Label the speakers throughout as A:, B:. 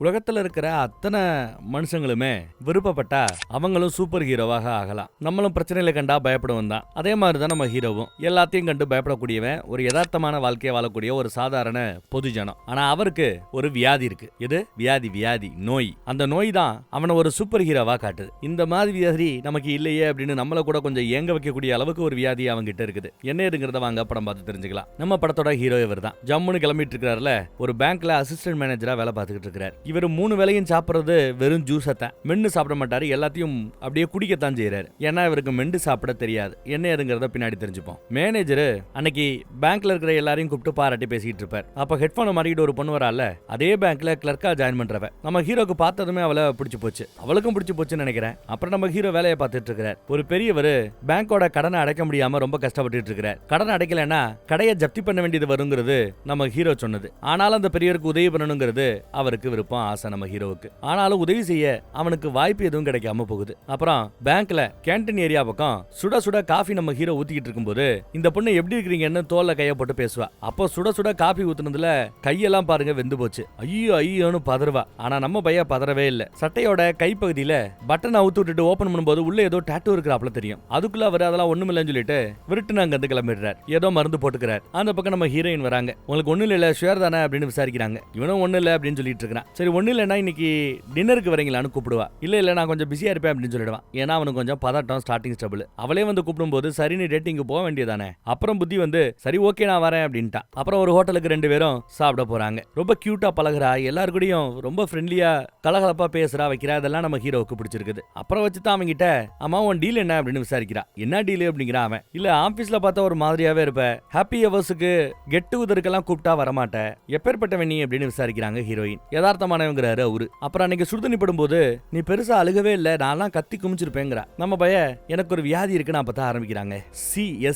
A: உலகத்துல இருக்கிற அத்தனை மனுஷங்களுமே விருப்பப்பட்டா அவங்களும் சூப்பர் ஹீரோவாக ஆகலாம். நம்மளும் பிரச்சனைகளை கண்டா பயப்படுவோம் தான். அதே மாதிரிதான் நம்ம ஹீரோவும். எல்லாத்தையும் கண்டு பயப்படக்கூடியவன், ஒரு யதார்த்தமான வாழ்க்கையை வாழக்கூடிய ஒரு சாதாரண பொதுஜனம். ஆனா அவருக்கு ஒரு வியாதி இருக்கு. எது வியாதி நோய். அந்த நோய் தான் அவனை ஒரு சூப்பர் ஹீரோவா காட்டுது. இந்த மாதிரி வியாதி நமக்கு இல்லையே அப்படின்னு நம்மள கூட கொஞ்சம் ஏங்க வைக்கக்கூடிய அளவுக்கு ஒரு வியாதி அவங்க கிட்ட இருக்குது. என்ன ஏதுங்கிறத வாங்க படம் பார்த்து தெரிஞ்சுக்கலாம். நம்ம படத்தோட ஹீரோ இவர் தான். ஜம்முன்னு கிளம்பிட்டு இருக்காருல, ஒரு பேங்க்ல அசிஸ்டன்ட் மேனேஜரா வேலை பார்த்துக்கிட்டு இருக்காரு. இவர் 3 வேளையும் சாப்பிடுறது வெறும் ஜூஸை தான். மென்னு சாப்பிட மாட்டாரு, எல்லாத்தையும் அப்படியே குடிக்கத்தான் செய்யறாரு. ஏன்னா இவருக்கு மெண்டு சாப்பிட தெரியாது. என்ன ஏதுங்கிறத பின்னாடி தெரிஞ்சுப்போம். மேனேஜர் அன்னைக்கு பேங்க்ல இருக்கிற எல்லாரையும் கூப்பிட்டு பாராட்டி பேசிட்டு இருப்பார். அப்ப ஹெட்போனை மாட்டிக்கிட்டு ஒரு பொண்ணு வரால, அதே பேங்க்ல கிளர்க்கா ஜாயின் பண்றவ. நம்ம ஹீரோக்கு பார்த்ததுமே அவளை பிடிச்சு போச்சு, அவளுக்கும் பிடிச்சு போச்சுன்னு நினைக்கிறேன். அப்புறம் நம்ம ஹீரோ வேலையை பார்த்துட்டு இருக்கிறார். ஒரு பெரியவர் பேங்கோட கடனை அடைக்க முடியாம ரொம்ப கஷ்டப்பட்டு இருக்கிறார். கடன் அடைக்கலன்னா கடையை ஜப்தி பண்ண வேண்டியது வருங்கிறது நம்ம ஹீரோ சொன்னது. ஆனாலும் அந்த பெரியவருக்கு உதவி பண்ணணுங்கிறது அவருக்கு விருப்பம், ஆசை நம்ம ஹீரோவுக்கு. ஆனாலும் உதவி செய்ய அவனுக்கு வாய்ப்பு எதுவும் கிடைக்காம போகுது. அப்புறம் பேங்க்ல கேண்டீன் ஏரியா பக்கம் சுட சுட காஃபி நம்ம ஹீரோ ஊத்திக்கிட்டு இருக்கும்போது, இந்த பொண்ணு எப்படி இருக்கிறீங்கன்னு தோல்ல கைய போட்டு பேசுவா. அப்போ சுட சுட காஃபி ஊத்துனதுல கையெல்லாம் பாருங்க வெந்து போச்சு. ஐயோன்னு பதறுவா. ஆனா நம்ம பையன் பதறவே இல்ல. சட்டையோட கைப்பகுதியில பட்டன் அவுத்து விட்டுட்டு ஓபன் பண்ணும்போது உள்ள ஏதோ டாட்டூ இருக்கிறாப்ல தெரியும். அதுக்குள்ள அவர் அதெல்லாம் ஒண்ணுமில்லன்னு சொல்லிட்டு விருட்டுன்னு அங்க இருந்து கிளம்பிடுறார். ஏதோ மருந்து போட்டுக்கிறார். அந்த பக்கம் நம்ம ஹீரோயின் வராங்க. உங்களுக்கு ஒண்ணு இல்ல ஷுவர் தானே அப்படின்னு விசாரிக்கிறாங்க. இவனும் ஒண்ணு இல்ல அப்படின்னு சொல்லிட்டு இருக்கான். சரி ஒண்ணு இல்லன்னா இன்னைக்கு டின்னருக்கு வரீங்களான்னு கூப்பிடுவா. இல்ல நான் கொஞ்சம் பிஸியா இருப்பேன் அப்படின்னு சொல்லிடுவான். ஏன்னா அவனுக்கு கொஞ்சம் பதட்டம், ஸ்டார்டிங் ஸ்டபிள். அவளே வந்து கூப்பிடும்போது சரின்னு டேட்டிங்கு போக வேண்டியதானே. அப்புறம் புத்தி வந்து சரி ஓகே நான் வரேன் அப்படின்ட்டா. அப்புறம் ஒரு ஹோட்டலுக்கு 2 பேரும் சாப்பிட போறாங்க. ரொம்ப கியூட்டா பழகுறா, எல்லாருக்கூடயும் ரொம்ப ஃப்ரெண்ட்லியா கலகலப்பா பேசுறா வைக்கிறா. அதெல்லாம் நம்ம ஹீரோவுக்கு பிடிச்சிருக்குது. அப்புறம் வச்சுதான் அவங்கிட்ட அம்மா உன் டீல் என்ன அப்படின்னு விசாரிக்கிறா. என்ன டீல் அப்படிங்கிறா அவன். இல்ல ஆபீஸ்ல பார்த்தா ஒரு மாதிரியாவே இருப்ப, ஹாப்பி ஹவர்ஸுக்கு கெட் டுகெதருக்கெல்லாம் கூப்பிட்டா வரமாட்டேன், எப்பேற்பட்டவன் நீ அப்படின்னு விசாரிக்கிறாங்க ஹீரோயின். யதார்த்தமானவங்கிறாரு அவரு. அப்புறம் அன்னைக்கு சுடுதண்ணி படும்போது நீ பெருசா அழுகவே இல்ல, நான்லாம் கத்தி குமிச்சிருப்பேங்கிறா. நம்ம பைய எனக்கு ஒரு வியாதி இருக்குன்னு அப்பதான் ஆரம்பிக்கிறாங்க.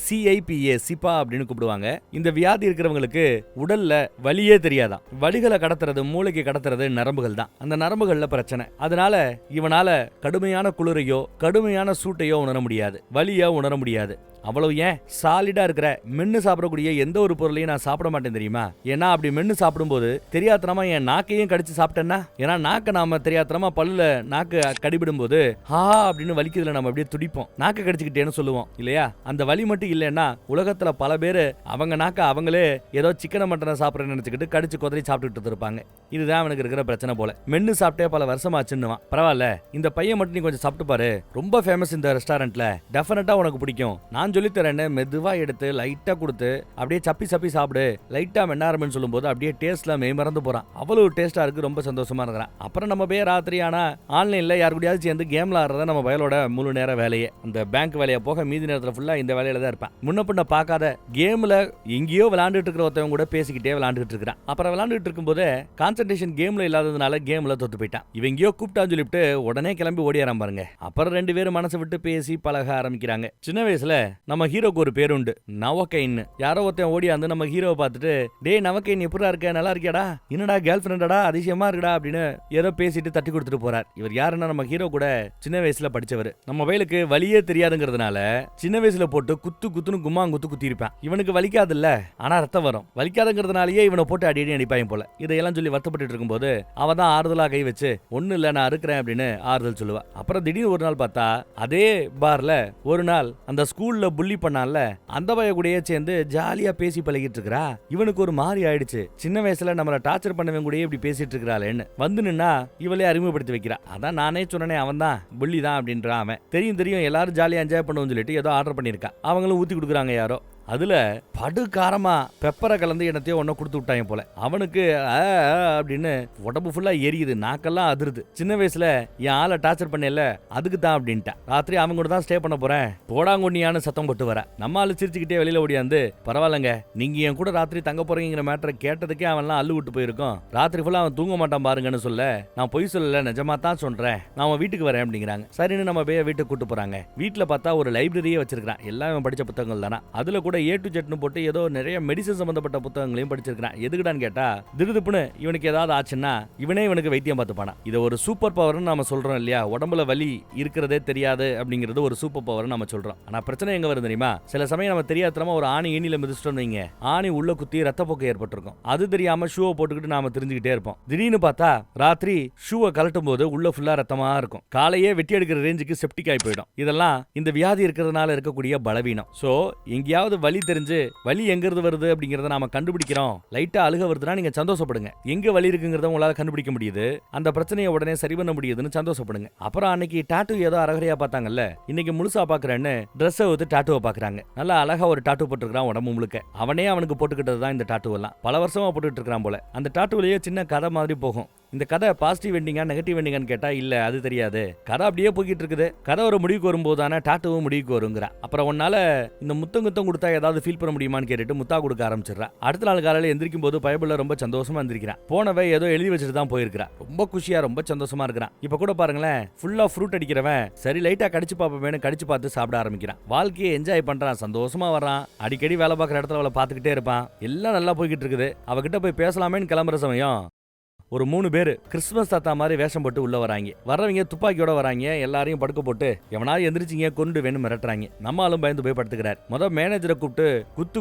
A: CIPA சிப்பா அப்படின்னு கூப்பிடுவாங்க. இந்த வியாதி இருக்கிறவங்களுக்கு உடல்ல வலியே தெரியாதான். வலிகளை கடத்துறது, மூளைக்கு கடத்துறது நரம்புகள் தான். அந்த நரம்புகள்ல பிரச்சனை. அதனால இவனால கடுமையான குளிரையோ கடுமையான சூட்டையோ உணர முடியாது, வலியோ உணர முடியாது. அவ்வளவு ஏன் சாலிடா இருக்கிற மென்னு சாப்பிடக்கூடிய எந்த ஒரு பொருளையும் நான் சாப்பிட மாட்டேன் தெரியுமா. ஏன்னா அப்படி மென்னு சாப்பிடும்போது தெரியாத்தனமா என் நாக்கையும் கடிச்சு சாப்பிட்டேன்னா, ஏன்னா நாக்க நாம தெரியாத்தனமா பல்லுல நாக்கு கடிபிடும் போது ஹா அப்படின்னு வலிக்குதுல நம்ம அப்படியே துடிப்போம், நாக்க கடிச்சுக்கிட்டேன்னு சொல்லுவோம் இல்லையா. அந்த வலி மட்டும் இல்லைன்னா உலகத்துல பல பேரு அவங்க நாக்க அவங்களே ஏதோ சிக்கன மட்டனை சாப்பிட்றேன்னு நினைச்சுக்கிட்டு கடிச்சு கொதறி சாப்பிட்டுட்டு இருப்பாங்க. இதுதான் அவனுக்கு இருக்கிற பிரச்சனை போல. மென்னு சாப்பிட்டே பல வருஷமாச்சுன்னுவான். பரவாயில்ல, இந்த பையன் மட்டும் நீ கொஞ்சம் சாப்பிட்டு பாரு, ரொம்ப ஃபேமஸ் இந்த ரெஸ்டாரண்ட்ல, டெஃபினட்டா உனக்கு பிடிக்கும், நான் சொல்லி தரேன்னு மெதுவா எடுத்து லைட்டா கொடுத்து அப்படியே சப்பி சாப்பிடு, லைட்டா மென்னாரம்னு சொல்லும்போது அப்படியே டேஸ்ட்ல மறந்து போறான். அவ்வளவு டேஸ்டா இருக்கு, ரொம்ப சந்தோஷமா இருக்கிறான். அப்புறம் நம்ம போய் ராத்திரி ஆனா ஆன்லைன்ல யாரு கூடயாவது சேர்ந்து கேம்ல ஆடுறத நம்ம வயலோட முழு நேர வேலையே. அந்த பேங்க் வேலையை போக மீதி நேரத்துல ஃபுல்லா இந்த வேலையில தான் இருப்பேன். முன்ன பின்ன பார்க்காத கேம்ல எங்கேயோ விளையாண்டுட்டு இருக்கிற ஒருத்தவங்க கூட பேசிக்கிட்டே விளையாண்டுட்டு இருக்கிறான். அப்புறம் விளையாண்டுட்டு இருக்கும்போது கான்சென்ட்ரேஷன் கேம்ல இல்லாததுனால கேம்ல தோத்து போயிட்டான். இவன் எங்கேயோ கூப்பிட்டான்னு சொல்லிட்டு உடனே கிளம்பி ஓடியாராம் பாருங்க. அப்புறம் 2 பேரும் மனசை விட்டு பேசி பழக ஆரம்பிக்கிறாங்க. சின்ன வயசுல நம்ம ஹீரோக்கு ஒரு பேர் உண்டு, நவக்கைன்னு. யாரோ ஒருத்தன் ஓடியாந்து நம்ம ஹீரோவை பார்த்துட்டு, டேய் நவக்கைன் எப்படா இருக்க, நல்லா இருக்கியாடா, என்னடா கேர்ள் ஃப்ரெண்டடா, அதிசயமா இருக்குடா அப்படின்னு ஏதோ பேசிட்டு தட்டி கொடுத்துட்டு போறார். இவர் யாருன்னா நம்ம ஹீரோ கூட சின்ன வயசுல படிச்சவர். நம்ம வயலுக்கு வலியே தெரியாதுங்கிறதுனால சின்ன வயசுல போட்டு குத்துன்னு கும்மாங்குத்து குத்தி இருப்பான். இவனுக்கு வலிக்காது இல்ல, ஆனா ரத்தம் வரும். வலிக்காதுங்கிறதுனாலேயே இவனை போட்டு அடி அடிப்பாயும் போல. இதையெல்லாம் சொல்லி வருத்தப்பட்டு இருக்கும்போது அவ தான் ஆறுதலா கை வச்சு ஒண்ணு இல்ல நான் இருக்கிறேன் அப்படின்னு ஆறுதல் சொல்லுவா. அப்புறம் திடீர்னு ஒரு நாள் பார்த்தா அதே பார்ல ஒரு நாள் அந்த ஸ்கூல்ல புள்ளி பண்ணான்ல அந்த பைய கூடயே சேர்ந்து ஜாலியா பேசி பழகிட்டு இருக்கா. இவனுக்கு ஒரு மாதிரி ஆயிடுச்சு, சின்ன வயசுல நம்மள டார்ச்சர் பண்ணவங்க கூட இப்படி பேசிட்டு இருக்கிறாளேன்னு. வந்து நின்னா இவளே அறிமுகப்படுத்தி வைக்கிறா. அதான் நானே சொன்னேன் அவன் தான் புள்ளி தான் அப்படின்றான். அவன் தெரியும் எல்லாரும் ஜாலியா என்ஜாய் பண்ணுவோம்னு சொல்லிட்டு ஏதோ ஆர்டர் பண்ணிருக்கா. அவங்களும் ஊத்தி கொடுக்குறாங்க யாரோ. அதுல படுகாரமா பெப்பரை கலந்து என்னத்தையோ ஒன்ன கொடுத்து விட்டாங்க போல. அவனுக்கு அப்படின்னு உடம்பு ஃபுல்லா எரியுது, நாக்கெல்லாம் அதிருது. சின்ன வயசுல என் ஆளை டார்ச்சர் பண்ணல அதுக்கு தான் அப்படின்ட்டா. ராத்திரி அவங்க கூட தான் ஸ்டே பண்ண போறேன், போடாங்கொன்னியான்னு சத்தம் போட்டு வர. நம்ம ஆளு சிரிச்சுக்கிட்டே வெளியில ஓடியாந்து, பரவாயில்லங்க நீங்க என் கூட ராத்திரி தங்க போறீங்கிற மேட்டரை கேட்டதுக்கே அவன்லாம் அள்ளு விட்டு போயிருக்கோம், ராத்திரி ஃபுல்லா அவன் தூங்க மாட்டான் பாருங்கன்னு சொல்ல, நான் பொய் சொல்லல நிஜமா தான் சொல்றேன், நான் அவன் வீட்டுக்கு வரேன் அப்படிங்கிறாங்க. சரின்னு நம்ம போய் வீட்டுக்கு கூட்டு போறாங்க. வீட்டுல பார்த்தா ஒரு லைப்ரரியே வச்சிருக்கான், எல்லாம் படிச்ச புத்தகங்கள் தானா. அதுல கூட ஏ டு ஜெட்னு போட்டு ஏதோ நிறைய மெடிசன் சம்பந்தப்பட்ட புத்தகங்களையும் படிச்சிருக்கான். எதுக்குடான்னு கேட்டா திடுதுப்புன்னு இவனுக்கு ஏதாவது ஆச்சுன்னா இவனே இவனுக்கு வைத்தியம் பார்த்துப்பானா. இதை ஒரு சூப்பர் பவர்னு நாம சொல்றோம் இல்லையா, உடம்புல வலி இருக்கிறதே தெரியாது அப்படிங்கிறது ஒரு சூப்பர் பவர் நம்ம சொல்றோம். ஆனா பிரச்சனை எங்க வருது தெரியுமா, சில சமயம் நம்ம தெரியாதனமா ஒரு ஆணி ஏணியில மிதிச்சிட்டோம் வைங்க, ஆணி உள்ள குத்தி ரத்தப்போக்கு ஏற்பட்டிருக்கும். அது தெரியாம ஷூவை போட்டுக்கிட்டு நாம தெரிஞ்சுக்கிட்டே இருப்போம். திடீர்னு பார்த்தா ராத்திரி ஷூவை கலட்டும் போது உள்ள ஃபுல்லா ரத்தமா இருக்கும். காலையே வெட்டி எடுக்கிற ரேஞ்சுக்கு செப்டிக் ஆகி போயிடும். இதெல்லாம் இந்த வியாதி இருக்கிறதுனால இருக்கக்கூடிய பலவீனம். சோ எங்கேயாவது வலி தெரிஞ்சு வலி எங்க இருந்து வருது அப்படிங்கறத நாம கண்டுபிடிக்கிறோம். லைட்டா அழுக வருதுன்னா நீங்க சந்தோஷப்படுங்க. எங்க வலி இருக்குங்கிறத உங்களால கண்டுபிடிக்க முடியுது, அந்த பிரச்சனையை உடனே சரி பண்ண முடியுதுன்னு சந்தோஷப்படுங்க. அப்புறம் அன்னைக்கு டாட்டூ ஏதோ அரகரையா பார்த்தாங்கல்ல, இன்னைக்கு முழுசா பாக்குறேன்னு ட்ரெஸ் ஊத்து டாட்டூவை பாக்குறாங்க. நல்லா அழகா ஒரு டாட்டூ போட்டுருக்கான் உடம்பு முழுக்க. அவனே அவனுக்கு போட்டுக்கிட்டது தான் இந்த டாட்டூ எல்லாம். பல வருஷமா போட்டுட்டு இருக்கான் போல. அந்த டாட்டூலயே சின்ன கதை மாதிரி போகும். இந்த கதை பாசிட்டிவ் வெண்டிங்கா நெகட்டிவ் வெண்டிங்கான்னு கேட்டா இல்ல, அது தெரியாது. கதை அப்படியே போய்கிட்டு இருக்குது. கதை ஒரு முடிவுக்கு வரும்போதானே டாட்டூவும் முடிவுக்கு வருங்கிறா. அப்புறம் உன்னால இந்த முத்தம் கொடுத்தா ஏதாவது ஃபீல் பண்ண முடியுமான்னு கேட்டுட்டு முத்தா கொடுக்க ஆரம்பிச்சிடறா. அடுத்த நாள் காலையில எந்திரிக்கும் போது பைபிள்ல ரொம்ப சந்தோஷமா எந்திரிக்கிறான். போனவ ஏதோ எழுதி வச்சுட்டு தான் போயிருக்கிறா. ரொம்ப குஷியா ரொம்ப சந்தோஷமா இருக்கிறான். இப்ப கூட பாருங்களேன், ஃபுல்லா ஃப்ரூட் அடிக்கிறவன் சரி லைட்டா கடிச்சு பாப்பேன்னு கடிச்சு பார்த்து சாப்பிட ஆரம்பிக்கிறான். வாழ்க்கையை என்ஜாய் பண்றான், சந்தோஷமா வர்றான். அடிக்கடி வேலை பார்க்குற இடத்துல அவளை பார்த்துக்கிட்டே இருப்பான். எல்லாம் நல்லா போய்கிட்டு இருக்குது. அவகிட்ட போய் பேசலாமேன்னு கிளம்புற சமயம் ஒரு 3 பேர் கிறிஸ்துமஸ் தாத்தா மாதிரி வேஷம் போட்டு உள்ள வராங்க. வர்றவங்க துப்பாக்கியோட வராங்க. எல்லாரையும் படுக்க போட்டு எவனாவது எந்திரிச்சிங்க கொண்டு வேணும் மிரட்டுறாங்க. நம்மளும் பயந்து போய் படுத்துக்கிறார். மேனேஜரை கூப்பிட்டு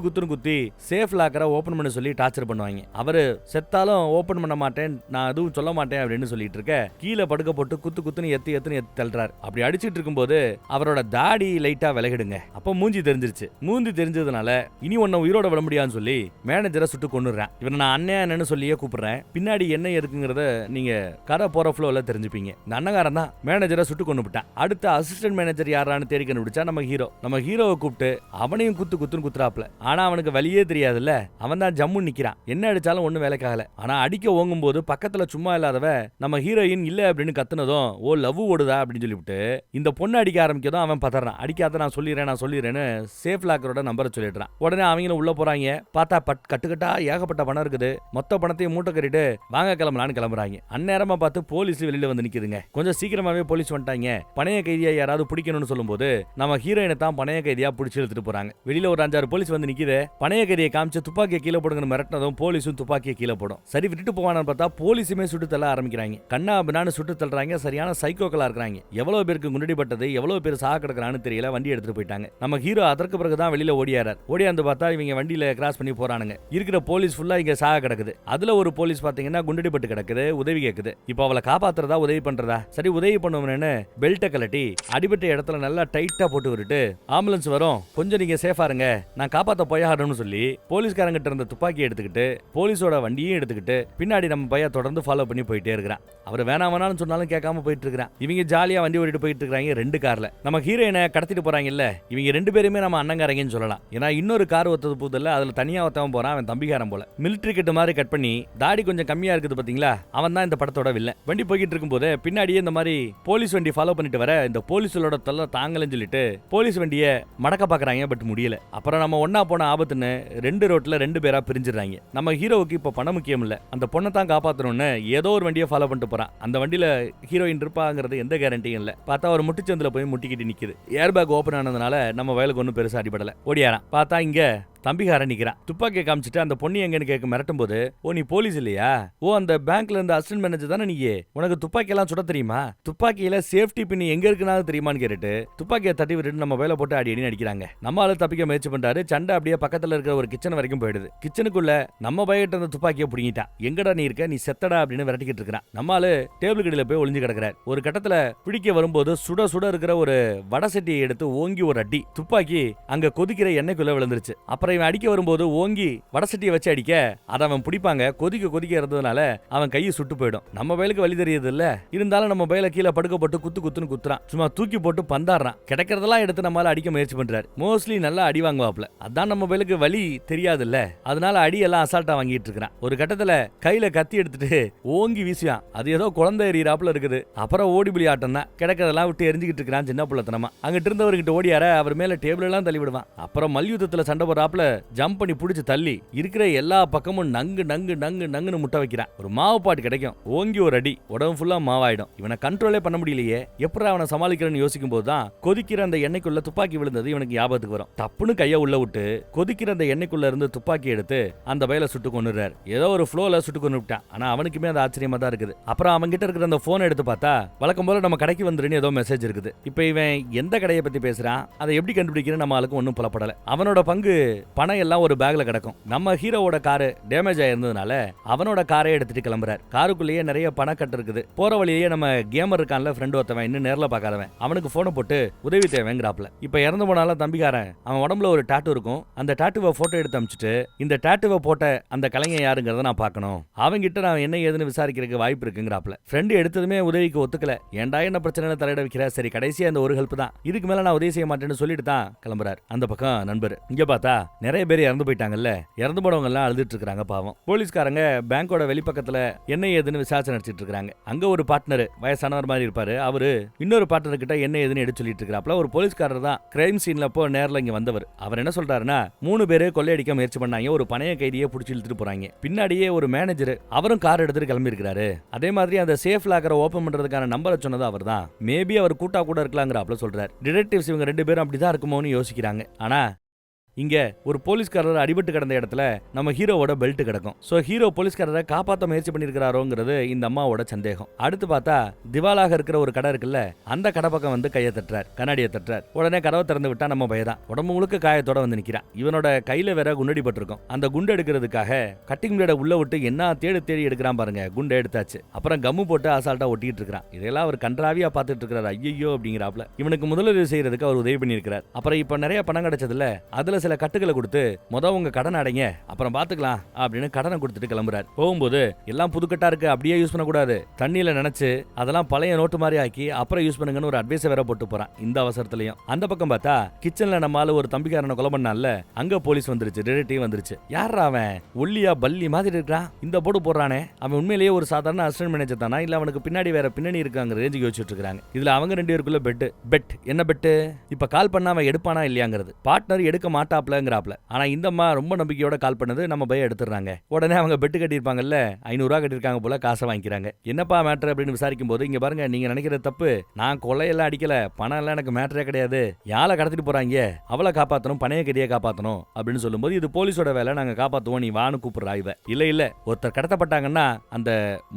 A: குத்துன்னு குத்தி சேஃப் லாக்கரை ஓபன் பண்ண சொல்லி டார்ச்சர் பண்ணுவாங்க. அவரு செத்தாலும் ஓபன் பண்ண மாட்டேன், நான் எதுவும் சொல்ல மாட்டேன் அப்படின்னு சொல்லிட்டு இருக்க கீழே படுக்க போட்டு குத்துன்னு எத்து தள்ளுறாரு. அப்படி அடிச்சிட்டு இருக்கும்போது அவரோட தாடி லைட்டா விலகிடுங்க. அப்ப மூஞ்சி தெரிஞ்சிருச்சு. மூஞ்சி தெரிஞ்சதுனால இனி ஒன்ன உயிரோட விட முடியாதுன்னு சொல்லி மேனேஜரை சுட்டு கொன்னுறேன். இவனை நான் அண்ணன்னு சொல்லியே கூப்பிடுறேன். பின்னாடி என்ன இருக்குங்கிறத நீங்க கரை போற ஃப்ளோல தெரிஞ்சுப்பீங்க. இந்த அண்ணகாரன் தான் மேனேஜரை சுட்டு கொண்டு விட்டான். அடுத்த அசிஸ்டன்ட் மேனேஜர் யாரான்னு தேடி கண்டுபிடிச்சா நம்ம ஹீரோவை கூப்பிட்டு அவனையும் குத்துன்னு குத்துறாப்ல. ஆனா அவனுக்கு வலியே தெரியாதுல்ல, அவன் தான் ஜம்மு நிக்கிறான். என்ன அடிச்சாலும் ஒண்ணு வேலைக்காகல. ஆனா அடிக்க ஓங்கும் போது பக்கத்துல சும்மா இல்லாதவ நம்ம ஹீரோயின் இல்ல அப்படின்னு கத்துனதும் ஓ லவ் ஓடுதா அப்படின்னு சொல்லிவிட்டு இந்த பொண்ணு அடிக்க ஆரம்பிக்கதும் அவன் பதறான். அடிக்காத நான் சொல்லிடுறேன்னு சேஃப் லாக்கரோட நம்பரை சொல்லிடுறான். உடனே அவங்களும் உள்ள போறாங்க. பார்த்தா கட்டுக்கட்டா ஏகப்பட்ட பணம் இருக்குது. மொத்த பணத்தையும் மூட்டை கட்டிட்டு வாங்க கிளம்புறாங்க. அந்நேரமா பார்த்து போலீஸ் வெளியில வந்து நிக்குதுங்க. கொஞ்சம் சீக்கிரமாவே போலீஸ் வந்துட்டாங்க. பணைய கைதியா யாராவது பிடிக்கணும்னு சொல்லும்போது நம்ம ஹீரோயினை தான் பணைய கைதியா பிடிச்சி எடுத்துட்டு போறாங்க. வெளியில ஒரு 5-6 போலீஸ் வந்து நிக்குது. பணைய கைதியை காமிச்சு துப்பாக்கியை கீழே போடுங்கன்னு மிரட்டினதும் போலீஸும் துப்பாக்கியை கீழே போடும். சரி விட்டுட்டு போவானு பார்த்தா போலீஸுமே சுட்டு தள்ள ஆரம்பிக்கிறாங்க. கண்ணா பின்னான்னு சுட்டு தள்ளுறாங்க. சரியான சைக்கோக்களா இருக்கிறாங்க. எவ்வளவு பேருக்கு குண்டடிப்பட்டது, எவ்வளவு பேர் சாக கிடக்குறான்னு தெரியல. வண்டி எடுத்துட்டு போயிட்டாங்க. நம்ம ஹீரோ அதற்கு பிறகுதான் வெளியில ஓடியாந்து பார்த்தா இவங்க வண்டியில கிராஸ் பண்ணி போறானுங்க. இருக்கிற போலீஸ் ஃபுல்லா இங்க சாக கிடக்குது. அதுல ஒரு போலீஸ் பாத்தீங்கன்னா குண்டடிப்பட்டு கிடக்குது, உதவி கேக்குது. இப்போ அவளை காப்பாத்துறதா உதவி பண்றதா? சரி உதவி பண்ணுவேன்னு பெல்ட்டை கலட்டி அடிபட்ட இடத்துல நல்லா டைட்டா போட்டு விட்டுட்டு ஆம்புலன்ஸ் வரும், கொஞ்சம் நீங்க சேஃபா இருங்க, நான் காப்பாத்த போயாடணும்னு சொல்லி போலீஸ்காரங்கிட்ட இருந்த துப்பாக்கியை எடுத்துக்கிட்டு போலீஸோட வண்டியும் எடுத்துக்கிட்டு பின்னாடி நம்ம பையன் தொடர்ந்து ஃபாலோ பண்ணி போயிட்டே இருக்கிறான். அவர் வேணாம்னு சொன்னாலும் கேட்காம போயிட்டு இருக்கிறான். இவங்க ஜாலியா வண்டி ஓடிட்டு போயிட்டு இருக்காங்க 2 கார்ல. நம்ம ஹீரோயினை கடத்திட்டு போறாங்க இல்ல, இவங்க 2 பேருமே நம்ம அண்ணங்காரங்கன்னு சொல்லலாம். ஏன்னா இன்னொரு கார் ஒத்தது போதில்ல, அதுல தனியா ஒத்தவன் போறான். அவன் தம்பிக்காரன் போல. மிலிட்டரி கட்டு மாதிரி கட் பண்ணி தாடி கொஞ்சம் கம்மியா இருக்குது பாத்தீங்களா, அவன் தான் இந்த படத்தோட வில்லன். வண்டி போய்கிட்டு இருக்கும்போது பின்னாடியே இந்த மாதிரி போலீஸ் வண்டி ஃபாலோ பண்ணிட்டு வர இந்த போலீஸோட தொல்லை தாங்கலன்னு சொல்லிட்டு போலீஸ் வண்டியை மடக்க பாக்குறாங்க. பட் முடியல. அப்புறம் நம்ம ஒன்னா போன ஆபத்துன்னு 2 ரோட்ல 2 பேரா பிரிஞ்சிடறாங்க. நம்ம ஹீரோவுக்கு இப்ப பணம் முக்கியம் இல்ல, அந்த பொண்ணை தான் காப்பாத்தணும்னு ஏதோ ஒரு வண்டியை ஃபாலோ பண்ணிட்டு போறான். அந்த வண்டியில ஹீரோயின் இருப்பாங்கிறது எந்த கேரண்டியும் இல்ல. பார்த்தா ஒரு முட்டுச்சந்தில போய் முட்டிக்கிட்டு நிக்குது. ஏர் பேக் ஓபன் ஆனதுனால நம்ம வயலுக்கு ஒன்றும் பெருசா அடிபடல. ஓடியாரான். பார்த்தா இங்க தம்பிகாரன் நிக்கிறான். துப்பாக்கியை காமிச்சிட்டு அந்த பொண்ணு எங்கன்னு கேட்க மிரட்டும் போது, ஓ நீ போலீஸ் இல்லையா, ஓ அந்த பேங்க்ல இருந்த அசிஸ்டன்ட் மேனேஜர் தானே நீயே, உனக்கு துப்பாக்கி எல்லாம் சுட தெரியுமா, துப்பாக்கியில சேஃப்டி பின் எங்க இருக்குனாலும் தெரியுமான்னு கேட்டுட்டு துப்பாக்கியை தட்டி விட்டுட்டு நம்ம வேலை போட்டு அடி அடிக்கிறாங்க. நம்ம ஆளு தப்பிக்க முயற்சி பண்றாரு. சண்டை அப்படியே பக்கத்துல இருக்கிற ஒரு கிச்சன் வரைக்கும் போயிடுது. கிச்சனுக்குள்ள நம்ம பையிட்ட அந்த துப்பாக்கியை பிடிங்கிட்டான். எங்கடா நீ இருக்க, நீ செத்தடா அப்படின்னு விரட்டிக்கிட்டு இருக்கிறான். நம்ம ஆளு டேபிள் கடையில போய் ஒளிஞ்சு கிடக்கிறார். ஒரு கட்டத்துல பிடிக்க வரும்போது சுட சுட இருக்கிற ஒரு வடசட்டியை எடுத்து ஓங்கி ஒரு அடி. துப்பாக்கி அங்க கொதிக்கிற எண்ணெய்க்குள்ள விழுந்துருச்சு. அப்புறம் இவன் அடிக்க வரும்போது ஓங்கி வடசட்டியை வச்சு அடிக்க அதை அவன் பிடிப்பாங்க. கொதிக்க இருந்ததுனால அவன் கையை சுட்டு போயிடும். நம்ம வயலுக்கு வழி தெரியுது இல்ல, இருந்தாலும் நம்ம வயல கீழே படுக்கப்பட்டு குத்துன்னு குத்துறான். சும்மா தூக்கி போட்டு பந்தாடுறான். கிடைக்கிறதெல்லாம் எடுத்து நம்மளால அடிக்க முயற்சி பண்றாரு. மோஸ்ட்லி நல்லா அடி வாங்குவாப்ல. அதான் நம்ம வயலுக்கு வலி தெரியாது இல்ல, அதனால அடி எல்லாம் அசால்ட்டா வாங்கிட்டு இருக்கிறான். ஒரு கட்டத்துல கையில கத்தி எடுத்துட்டு ஓங்கி வீசியான். அது ஏதோ குழந்தை எறியறாப்புல இருக்குது. அப்புறம் ஓடிபுலி ஆட்டம் தான். கிடைக்கிறதெல்லாம் விட்டு எரிஞ்சுக்கிட்டு இருக்கிறான் சின்ன பிள்ளைத்தனமா. அங்கிட்டு இருந்தவர்கிட்ட ஓடியார அவர் மேல டேபிள் எல்லாம் தள்ளி விடுவான். அப்புறம் மல்யுத்தத்துல சண்டை போடுறாப்புல கேப்ல ஜம்ப் பண்ணி புடிச்சு தள்ளி இருக்கிற எல்லா பக்கமும் நங்கு நங்கு நங்கு நங்குன்னு முட்டை வைக்கிறான். ஒரு மாவு பாட்டு கிடைக்கும், ஓங்கி ஒரு அடி, உடம்பு ஃபுல்லா மாவாயிடும். இவனை கண்ட்ரோலே பண்ண முடியலையே, எப்படி அவனை சமாளிக்கிறேன்னு யோசிக்கும் போதுதான் கொதிக்கிற அந்த எண்ணெய்க்குள்ள துப்பாக்கி விழுந்தது இவனுக்கு ஞாபகத்துக்கு வரும். தப்புன்னு கைய உள்ள விட்டு கொதிக்கிற அந்த எண்ணெய்க்குள்ள இருந்து துப்பாக்கி எடுத்து அந்த பையில சுட்டு கொண்டுறாரு. ஏதோ ஒரு ஃப்ளோல சுட்டு கொண்டு விட்டான். ஆனா அவனுக்குமே அது ஆச்சரியமா தான் இருக்குது. அப்புறம் அவங்க கிட்ட இருக்கிற அந்த போனை எடுத்து பார்த்தா வழக்கம் போல நம்ம கடைக்கு வந்துருன்னு ஏதோ மெசேஜ் இருக்குது. இப்ப இவன் எந்த கடையை பத்தி பேசுறான், அதை எப்படி கண்டுபிடிக்கிறேன்னு நம்ம ஆளுக்கு ஒன்னும் புலப்படல. அவனோட பங்கு பணம் எல்லாம் ஒரு பேக்ல கிடக்கும். நம்ம ஹீரோவோட காரு டேமேஜ் ஆயிருந்ததுனால அவனோட காரை எடுத்துட்டு கிளம்புறாரு. காருக்குள்ளேயே நிறைய பணக்கட்டு இருக்குது. போற வழியே நம்ம கேமர் இருக்கான்ல, ஃப்ரெண்ட் ஒருத்தவன், இன்னும் நேர்ல பார்க்காதவன், அவனுக்கு போனை போட்டு உதவி தேவைங்கிறாப்ல. இப்ப இறந்து போனாலும் தம்பிக்காரன், அவன் உடம்புல ஒரு டாட்டூ இருக்கும். அந்த டாட்டூவை போட்டோ எடுத்து அனுப்பிச்சிட்டு இந்த டாட்டூவை போட்ட அந்த கலைஞர் யாருங்கிறத நான் பார்க்கணும், அவங்கிட்ட நான் என்ன ஏதுன்னு விசாரிக்கிறதுக்கு வாய்ப்பு இருக்குங்கிறாப்ல. ஃப்ரெண்டு எடுத்ததுமே உதவிக்கு ஒத்துக்கல. ஏன்டா என்ன பிரச்சனை தலையிட வைக்கிற, சரி கடைசியா இந்த ஒரு ஹெல்ப் தான், இதுக்கு மேல நான் உதவி செய்ய மாட்டேன்னு சொல்லிட்டு தான் கிளம்புறாரு. அந்த பக்கம் நண்பர் இங்க பார்த்தா நிறைய பேர் இறந்து போயிட்டாங்கல்ல, இறந்து போனவங்க எல்லாம் அழுதுட்டு இருக்காங்க பாவம். போலீஸ்காரங்க பேங்கோட வெளிப்பக்கத்துல என்ன ஏதுன்னு விசாரிச்சு நடத்திட்டு இருக்காங்க. அங்க ஒரு பார்ட்னர் வயசானவர் மாதிரி இருப்பாரு, அவரு இன்னொரு பார்ட்னர் கிட்ட என்ன ஏதுன்னு எடுத்து சொல்லிட்டு இருக்காப்ல. ஒரு போலீஸ்காரர் தான் கிரைம் சீன்ல போ நேர்ல இங்க வந்தவர். அவர் என்ன சொல்றாருன்னா, 3 பேரு கொள்ளையடிக்க முயற்சி பண்ணாங்க, ஒரு பணைய கைதியை புடிச்சு இழுத்துட்டு போறாங்க. பின்னாடியே ஒரு மேனேஜர், அவரும் கார் எடுத்துட்டு கிளம்பி இருக்காரு. அதே மாதிரி அந்த சேஃப் லாக்கரை ஓபன் பண்றதுக்கான நம்பரை சொன்னது அவர் தான். மேபி அவர் கூட்டா கூட இருக்கலாங்கிறாப்ல சொல்றாரு. டிடெக்டிவ்ஸ் இவங்க 2 பேரும் அப்படிதான் இருக்குமோன்னு யோசிக்கிறாங்க. ஆனா இங்க ஒரு போலீஸ்காரர் அடிபட்டு கிடந்த இடத்துல நம்ம ஹீரோவோட பெல்ட் கிடக்கும். சோ ஹீரோ போலீஸ்காரரை காப்பாற்ற முயற்சி பண்ணிருக்காரோங்கிறது இந்த அம்மாவோட சந்தேகம். அடுத்து பார்த்தா திவாலாக இருக்கிற ஒரு கடை இருக்குல்ல, அந்த கடை பக்கம் வந்து கையை தட்டுறார், கண்ணாடியை தட்டுறார். உடனே கதவை திறந்து விட்டா நம்ம பையதான் உடம்பு முழுக்க காயத்தோட வந்து நிக்கிறான். இவனோட கையில வேற குண்டடி பட்டிருக்கும். அந்த குண்டு எடுக்கிறதுக்காக கட்டிங் பிளேட உள்ள விட்டு என்ன தேடி தேடி எடுக்கிறான் பாருங்க. குண்டை எடுத்தாச்சு. அப்புறம் கம்மு போட்டு அசால்ட்டா ஒட்டிட்டு இருக்கான். இதெல்லாம் அவர் கன்றாவியா பார்த்துட்டு இருக்கிறார். ஐயோ அப்படிங்கிறாப்ல. இவனுக்கு முதலுதவி செய்யறதுக்கு அவர் உதவி பண்ணிருக்கிறார். அப்புறம் இப்ப நிறைய பணம் கிடைச்சதுல அதுல சில கட்டுகளை கொடுத்து உங்க கடன் அடைங்க, அப்புறம் பாத்துக்கலாம் அப்படின்னு கடனை கொடுத்துட்டு கிளம்புறாரு. போகும்போது எல்லாம் புதுக்கட்டா இருக்கு, அப்படியே யூஸ் பண்ணக்கூடாது, தண்ணியில நினைச்சு அதெல்லாம் பழைய நோட்டு மாதிரி ஆக்கி அப்புறம் யூஸ் பண்ணுங்கன்னு ஒரு அட்வைஸ் வேற போட்டு போறான். இந்த அவசரத்திலையும் அந்த பக்கம் பார்த்தா கிச்சன்ல நம்மால ஒரு தம்பிக்காரனை கொலை பண்ணால, அங்க போலீஸ் வந்துருச்சு, டிடெக்டிவ் வந்துருச்சு. யாரா அவன், ஒல்லியா பல்லி மாதிரி இருக்கான், இந்த போட்டு போடுறானே, அவன் உண்மையிலேயே ஒரு சாதாரண அசிஸ்டன்ட் மேனேஜர் தானா, இல்ல அவனுக்கு பின்னாடி வேற பின்னணி இருக்காங்க ரேஞ்சுக்கு யோசிச்சுட்டு இருக்காங்க. இதுல அவங்க 2 பேருக்குள்ள பெட் என்ன பெட், இப்ப கால் பண்ணா அவன் எடுப்பானா இல்லையாங்கிறது. பார்ட்னர் எடுக்க மாட்டாப்லங்கிற. ஆனா இந்த அம்மா ரொம்ப நம்பிக்கையோட கால் பண்ணது, நம்ம பைய எடுத்துறாங்க. உடனே அவங்க பெட்டு கட்டிருப்பாங்கல்ல, 500 ரூபா கட்டிருக்காங்க போல, காசை வாங்கிக்கிறாங்க. என்னப்பா மேட்டர் அப்படின்னு விசாரிக்கும் போது, இங்க பாருங்க நீங்க நினைக்கிற தப்பு, நான் கொள்ளையெல்லாம் அடிக்கல, பணம் எல்லாம் எனக்கு மேட்டரே கிடையாது, யாரை கடத்திட்டு போறாங்க, அவளை காப்பாத்தணும், பணைய கடியை காப்பாத்தணும் அப்படின்னு சொல்லும்போது, இது போலீஸோட வேலை, நாங்க காப்பாத்துவோம், நீ வான்னு கூப்பிடுறா இவ. இல்ல ஒருத்தர் கடத்தப்பட்டாங்கன்னா அந்த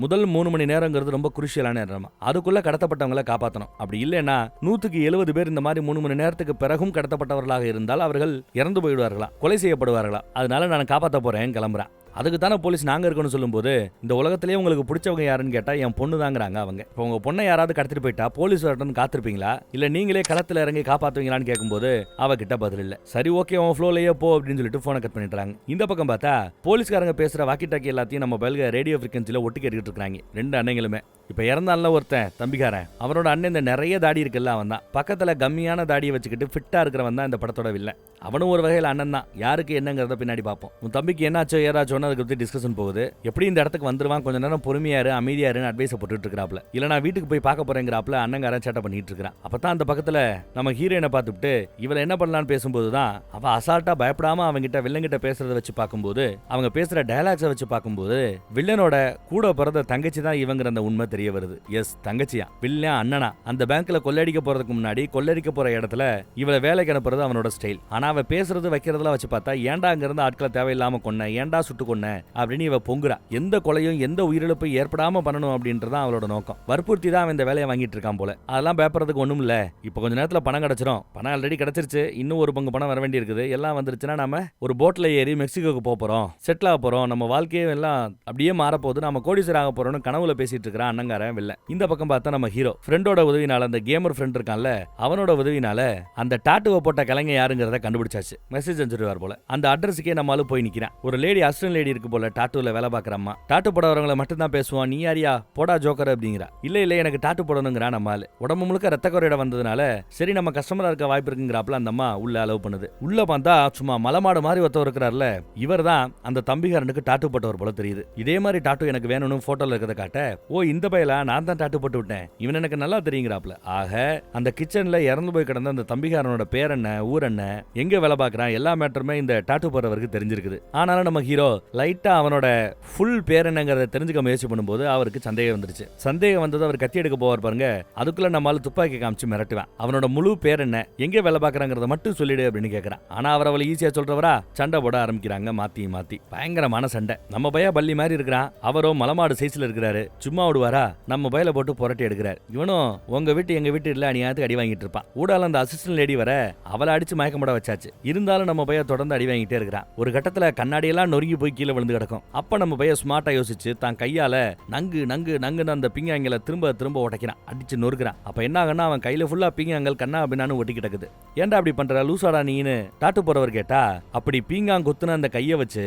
A: முதல் 3 மணி நேரங்கிறது ரொம்ப குருஷியலான நேரம், அதுக்குள்ள கடத்தப்பட்டவங்களை காப்பாத்தணும். அப்படி இல்லைன்னா 100க்கு 70 பேர் இந்த மாதிரி 3 மணி நேரத்துக்கு பிறகும் கடத்தப்பட்டவர்களாக இருந்தால் அவர்கள் இறந்து போயிடுவார்கள், கொலை செய்யப்படுவார்களா. அதனால நான் காப்பாற்ற போறேன், கிளம்புறேன். அதுக்கு தானே போலீஸ் நாங்க இருக்கணும்னு சொல்லும்போது, இந்த உலகத்திலேயே உங்களுக்கு பிடிச்சவங்க யாருன்னு கேட்டா என் பொண்ணு தாங்கிறாங்க அவங்க. இப்போ உங்க பொண்ணை யாராவது கடத்திட்டு போயிட்டா போலீஸ் வரட்டும்னு காத்திருப்பீங்களா, இல்ல நீங்களே களத்துல இறங்கி காப்பாத்துவீங்களான்னு கேட்கும்போது அவகிட்ட பதில் இல்ல. சரி ஓகே உன் ஃப்ளோலயே போ அப்படின்னு சொல்லிட்டு போனை கட் பண்ணிடுறாங்க. இந்த பக்கம் பார்த்தா போலீஸ்காரங்க பேசுற வாக்கி டாக்கி எல்லாத்தையும் நம்ம பல்க ரேடியோ ஃப்ரீக்வன்சில ஒட்டு கேட்டுக்கிட்டு இருக்காங்க 2 அண்ணங்களுமே. இப்ப இறந்தால ஒருத்தன் தம்பிக்காரன், அவனோட அண்ணன் இந்த நிறைய தாடி இருக்குல்ல, அவன் தான். பக்கத்துல கம்மியான தாடியை வச்சுக்கிட்டு ஃபிட்டா இருக்கிறவன் தான் இந்த படத்தோட வில்லன். அவனும் ஒரு வகையில் அண்ணன் தான். யாருக்கு என்னங்கிறத பின்னாடி பார்ப்போம். உன் தம்பிக்கு என்னாச்சோ ஏதாச்சோன்னு அதுக்கு பத்தி டிஸ்கஷன் போகுது. எப்படி இந்த இடத்துக்கு வந்துருவான், கொஞ்ச நேரம் பொறுமையாரு அமைதியாருன்னு அட்வைஸ் போட்டுட்டு இருக்கிறாப்ல. இல்ல நான் வீட்டுக்கு போய் பார்க்க போறேங்கிறாப்ல, அண்ணங்காரன் சேட்டை பண்ணிட்டு இருக்கான். அப்பதான் அந்த பக்கத்துல நம்ம ஹீரோயினை பார்த்துட்டு இவளை என்ன பண்ணலான்னு பேசும்போதுதான் அவ அசால்ட்டா பயப்படாம அவங்கிட்ட வில்லங்கிட்ட பேசுறத வச்சு பார்க்கும்போது, அவங்க பேசுற டயலாக்ஸை வச்சு பார்க்கும்போது வில்லனோட கூட பிறந்த தங்கச்சி தான் இவங்கிற அந்த உண்மை தெரிய வருது. எஸ், தங்கச்சியா, வில்லன் அண்ணனா. அந்த பேங்க்ல கொள்ளடிக்க போறதுக்கு முன்னாடி கொள்ளடிக்க போற இடத்துல இவளை வேலைக்கு அனுப்புறது அவனோட ஸ்டைல். ஆனா அவ பேசுறது வைக்கிறதுல வச்சு பார்த்தா ஏன்டா அங்க இருந்து ஆட்களை தேவையில்லாம கொன்ன, ஏன்டா சுட்டு கொன்ன அப்படின்னு இவ பொங்குறா. எந்த கொலையும் எந்த உயிரிழப்பு ஏற்படாம பண்ணணும் அப்படின்றதான் அவளோட நோக்கம். வற்புறுத்தி தான் அவன் இந்த வேலையை வாங்கிட்டு இருக்கான் போல. அதெல்லாம் பேப்பறதுக்கு ஒண்ணும் இல்ல, இப்ப கொஞ்ச நேரத்துல பணம் கிடைச்சிரும், பணம் ஆல்ரெடி கிடைச்சிருச்சு, இன்னும் ஒரு பங்கு பணம் வர வேண்டி இருக்குது, எல்லாம் வந்துருச்சுன்னா நாம ஒரு போட்ல ஏறி மெக்சிகோக்கு போறோம், செட்டில் ஆக போறோம், நம்ம வாழ்க்கையே எல்லாம் அப்படியே மாறப்போகுது, நம்ம கோடீஸ்வரர் ஆக போறோம்னு கனவுல பேசிட்டு இருக்கிறான் அண்ணங்காரன் வில்ல. இந்த பக்கம் பார்த்தா நம்ம ஹீரோ ஃப்ரெண்டோட உதவினால, அந்த கேமர் ஃப்ரெண்ட் இருக்கான்ல, அவனோட உதவினால அந்த டாட்டுவை போட்ட கலைஞர் யாருங்கிறத கண்டுபிடிச்சாச்சு. மெசேஜ் அனுப்பிச்சிருவார் போல. அந்த அட்ரஸுக்கே நம்மளால போய் நிக்கிறான். ஒரு லேடி அசிஸ்டன்ட் லேடி இருக்கு போல, டாட்டூல வேலை பாக்குற அம்மா. டாட்டூ போடவங்களை மட்டும் தான் பேசுவான், நீ யாரியா போடா ஜோக்கர் அப்படிங்கிறா. இல்ல எனக்கு டாட்டூ போடணுங்கிறா நம்ம ஆளு. உடம்பு முழுக்க ரத்த குறையிட வந்ததுனால சரி நம்ம கஸ்டமரா இருக்க வாய்ப்பு இருக்குங்கிறாப்ல அந்த அம்மா உள்ள அலோவ் பண்ணுது. உள்ள பார்த்தா சும்மா மலமாடு மாதிரி ஒருத்தவர் இருக்கிறார்ல, இவர் தான் அந்த தம்பிகாரனுக்கு டாட்டூ போட்டவர் போல தெரியுது. இதே மாதிரி டாட்டூ எனக்கு வேணும்னு போட்டோல இருக்கிறத காட்ட, ஓ இந்த பையல நான் தான் டாட்டூ போட்டு விட்டேன், இவன் எனக்கு நல்லா தெரியுங்கிறாப்ல. ஆக அந்த கிச்சன்ல இறந்து போய் கிடந்த அந்த தம்பிகாரனோட பேர் என்ன, ஊர் என்ன, எங்க வேலை பார்க்கறான், எல்லா மேட்டருமே இந்த டாட்டூ போடுறவருக்கு தெரிஞ்சிருக்குது. ஆனாலும் நம்ம ஹீரோ லைட்டா அவனோட ஃபுல் பேர் என்னங்கறத தெரிஞ்சுக்க முயற்சி பண்ணும்போது அவருக்கு சந்தேகம் வந்துருச்சு. சந்தேகம் வந்தது அவர் கத்தி எடுக்க போவார் பாருங்க, அதுக்குள்ள நம்மால துப்பாக்கி காமிச்சு மிரட்டுவான். அவனோட முழு பேர் என்ன, எங்க வேலை பார்க்கறாங்கறத மட்டும் சொல்லிடு அப்படின்னு கேக்குறான். ஆனா அவர் அவளை ஈஸியா சொல்றவரா சண்டை போட ஆரம்பிக்கிறாங்க. மாத்தி மாத்தி பயங்கரமான சண்டை. நம்ம பைய பள்ளி மாதிரி இருக்கிறான், அவரோ மலமாடு சைஸ்ல இருக்கிறாரு. சும்மா விடுவாரா, நம்ம பையில போட்டு புரட்டி எடுக்கிறார். இவனும் உங்க வீட்டு எங்க வீட்டு இல்ல அநியாயத்துக்கு அடி வாங்கிட்டு இருப்பான். ஊடால அந்த அசிஸ்டன்ட் லேடி வர அவளை அடிச்சு மயக்கமட வச்சாச்சு. இருந்தாலும் நம்ம பைய தொடர்ந்து அடி வாங்கிட்டே இருக்கிறான். ஒரு கட்டத்துல கண்ணாடியெல்லாம் நொறுங்கி போய் கீழே விழுந்து கிடக்கும். அப்ப நம்ம பைய ஸ்மார்ட்டா யோசிச்சு தான் கையால நங்கு நங்கு நங்குன்னு அந்த பிங்காங்கல திரும்ப திரும்ப உடைக்கிறான், அடிச்சு நொறுக்கிறான். அப்ப என்ன ஆகுன்னா அவன் கையில ஃபுல்லா பிங்காங்கல் கண்ணா அப்படின்னு ஒட்டி கிடக்குது. ஏன்டா அப்படி பண்ற லூசாடா நீன்னு டாட்டு போறவர் கேட்டா, அப்படி பீங்காங் குத்துன அந்த கைய வச்சு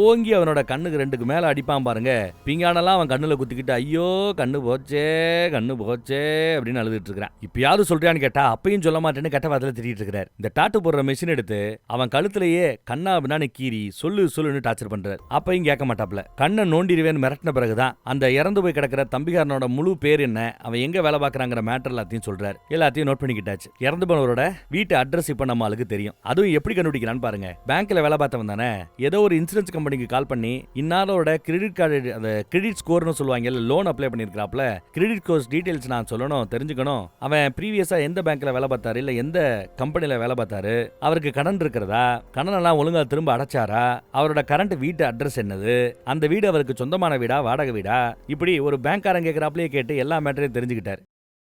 A: ஓங்கி அவனோட கண்ணுக்கு ரெண்டுக்கு மேல அடிப்பான் பாருங்க. பீங்கானெல்லாம் அவன் கண்ணுல குத்திக்கிட்டு ஐயோ கண்ணு போச்சே அப்படின்னு அழுதுட்டு இருக்கிறான். இப்பயாவது சொல்றான்னு கேட்டா அப்பயும் சொல்ல மாட்டேன்னு கெட்ட வார்த்தையில திட்டிட்டு இருக்கிறார். இந்த டாட்டு போடுற மிஷின் எடுத்து அவன் கழுத்துலயே கண்ணா அப்படின்னு கீறி சொல்லுன்னு டார்ச்சர் பண்றாரு. அப்பயும் கேட்க மாட்டாப்ல. கண்ணை நோண்டிடுவேன்னு மிரட்டின பிறகுதான் அந்த இறந்து போய் கிடக்கிற தம்பிகாரனோட முழு பேர் என்ன, அவன் எங்க வேலை பார்க்கறாங்கிற மேட்டர் எல்லாத்தையும் சொல்றாரு. எல்லாத்தையும் நோட் பண்ணிக்கிட்டாச்சு. இறந்து போனவரோட வீட்டு அட்ரஸ் இப்ப நம்ம ஆளுக்கு தெரியும். அதுவும் எப்படி கண்டுபிடிக்கிறான்னு பாருங்க. பேங்க்ல வேலை பார்த்தவன் தானே, ஏதோ ஒரு இன்சூரன்ஸ் கம்பெனிக்கு கால் பண்ணி இன்னாரோட கிரெடிட் கார்டு அந்த கிரெடிட் ஸ்கோர்னு சொல்லுவாங்க, லோன் அப்ளை பண்ணிருக்காப்ல, கிரெடிட் ஸ்கோர் டீடைல்ஸ் நான் சொல்லணும் தெரிஞ்சுக்கணும். அவன் ப்ரீவியஸா எந்த பேங்க்ல வேலை பார்த்தாரு, இல்ல எந்த கம்பெனில வேலை பார்த்தாரு, அவருக்கு கடன் இருக்கிறதா, கடன் எல்லாம் ஒழுங்கா திரும்ப அடைச்சாரா, அவரோட கரண்ட் வீட்டு அட்ரஸ் என்னது, அந்த வீடு அவருக்கு சொந்தமான வீடா வாடகை வீடா, இப்படி ஒரு பேங்க்காரன் கேட்கறாப்லயே கேட்டு எல்லா மேட்டரையும் தெரிஞ்சுக்கிட்டாரு.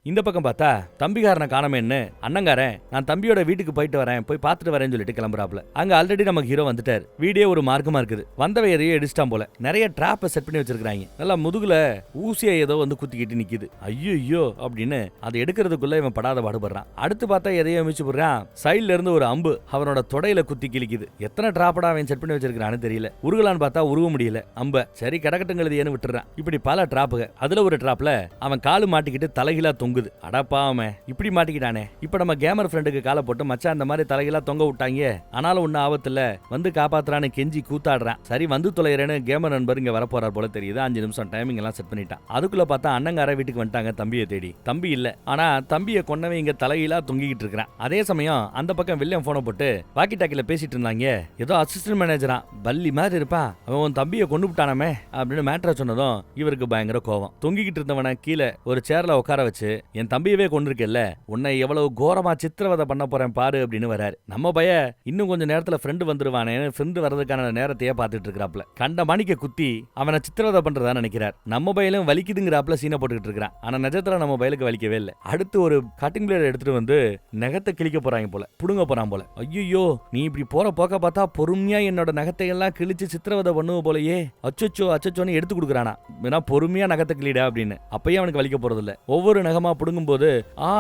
A: இந்த பக்கம் பார்த்தா தம்பிகாரனை காணமேன்னு அண்ணங்காரன் நான் தம்பியோட வீட்டுக்கு போயிட்டு வரேன், போய் பார்த்துட்டு வரேன்னு சொல்லிட்டு கிளம்புறாப்ல. அங்க ஆல்ரெடி நமக்கு ஹீரோ வந்துட்டார். வீடே ஒரு மார்க்கமா இருக்குது. வந்தவ எதையோ எடுச்சிட்டான் போல. நிறைய டிராப்பை செட் பண்ணி வச்சிருக்காங்க. நல்லா முதுகுல ஊசியா ஏதோ வந்து குத்திக்கிட்டு நிக்குது. ஐயோ அப்படின்னு அதை எடுக்கிறதுக்குள்ள இவன் படாத பாடுபடுறான். அடுத்து பார்த்தா எதையோ அமைச்சு போடுறான். சைட்ல இருந்து ஒரு அம்பு அவனோட தொடையில குத்தி கிழிக்குது. எத்தனை டிராப்படா அவன் செட் பண்ணி வச்சிருக்கான்னு தெரியல. உருகலான்னு பார்த்தா உருவ முடியல அம்ப. சரி கடக்கட்டுங்கிறது ஏன்னு விட்டுறான். இப்படி பல டிராப்புக. அதுல ஒரு டிராப்ல அவன் காலு மாட்டிக்கிட்டு தலைகீழா தொங்குது. அடப்பாவமே இப்படி மாட்டிக்கிட்டானே. இப்ப நம்ம கேமர் ஃப்ரெண்டுக்கு காலை போட்டு மச்சான் அந்த மாதிரி தலைகீழா தொங்க விட்டாங்க, ஆனாலும் ஒன்னும் ஆபத்துல வந்து காப்பாத்துறான்னு கெஞ்சி கூத்தாடுறான். சரி வந்து தொலைறேன்னு கேமர் நண்பர் இங்க வரப்போறார் போல தெரியுது. 5 நிமிஷம் டைமிங் எல்லாம் செட் பண்ணிட்டான். அதுக்குள்ள பார்த்தா அண்ணங்கார வீட்டுக்கு வந்துட்டாங்க தம்பியை தேடி. தம்பி இல்ல, ஆனா தம்பியை கொன்னவன் இங்க தலைகீழா தொங்கிக்கிட்டு இருக்கிறான். அதே சமயம் அந்த பக்கம் வில்லியம் போனை போட்டு வாக்கி டாக்கில பேசிட்டு இருந்தாங்க. ஏதோ அசிஸ்டன்ட் மேனேஜரா பல்லி மாதிரி இருப்பான், அவன் தம்பியை கொண்டு விட்டானமே அப்படின்னு மேட்டரை சொன்னதும் இவருக்கு பயங்கர கோவம். தொங்கிக்கிட்டு இருந்தவனை கீழே ஒரு சேர்ல உட்கார வச்சு என் தம்பியவே கொண்டிருக்கல, உன்னை எவ்வளவு கோரமா சித்திரவதை பண்ண போறேன் பாரு அப்படின்னு வராரு. நம்ம பய இன்னும் கொஞ்சம் நேரத்துல ஃப்ரெண்டு வந்துருவானே, ஃப்ரெண்டு வரதுக்கான நேரத்தையே பார்த்துட்டு இருக்கிறாப்ல. கண்ட மணிக்க குத்தி அவனை சித்திரவதை பண்றதா நினைக்கிறார். நம்ம பயிலும் வலிக்குதுங்கிறாப்ல சீனை போட்டுக்கிட்டு இருக்கிறான். ஆனா நிஜத்துல நம்ம பயிலுக்கு வலிக்கவே இல்லை. அடுத்து ஒரு கட்டிங் பிளேட் எடுத்துட்டு வந்து நகத்தை கிழிக்க போறாங்க போல, புடுங்க போறான் போல. ஐயோ நீ இப்படி போற போக்க பார்த்தா பொறுமையா என்னோட நகத்தை எல்லாம் கிழிச்சு சித்திரவதை பண்ணுவ போலயே, அச்சோன்னு எடுத்து கொடுக்குறானா. வேணா பொறுமையா நகத்தை கிளிடா அப்படின்னு. அப்பயும் அவனுக்கு வலிக்க போறது இல்ல. ஒவ்வொரு நகமா புடுங்கும் போது ஆ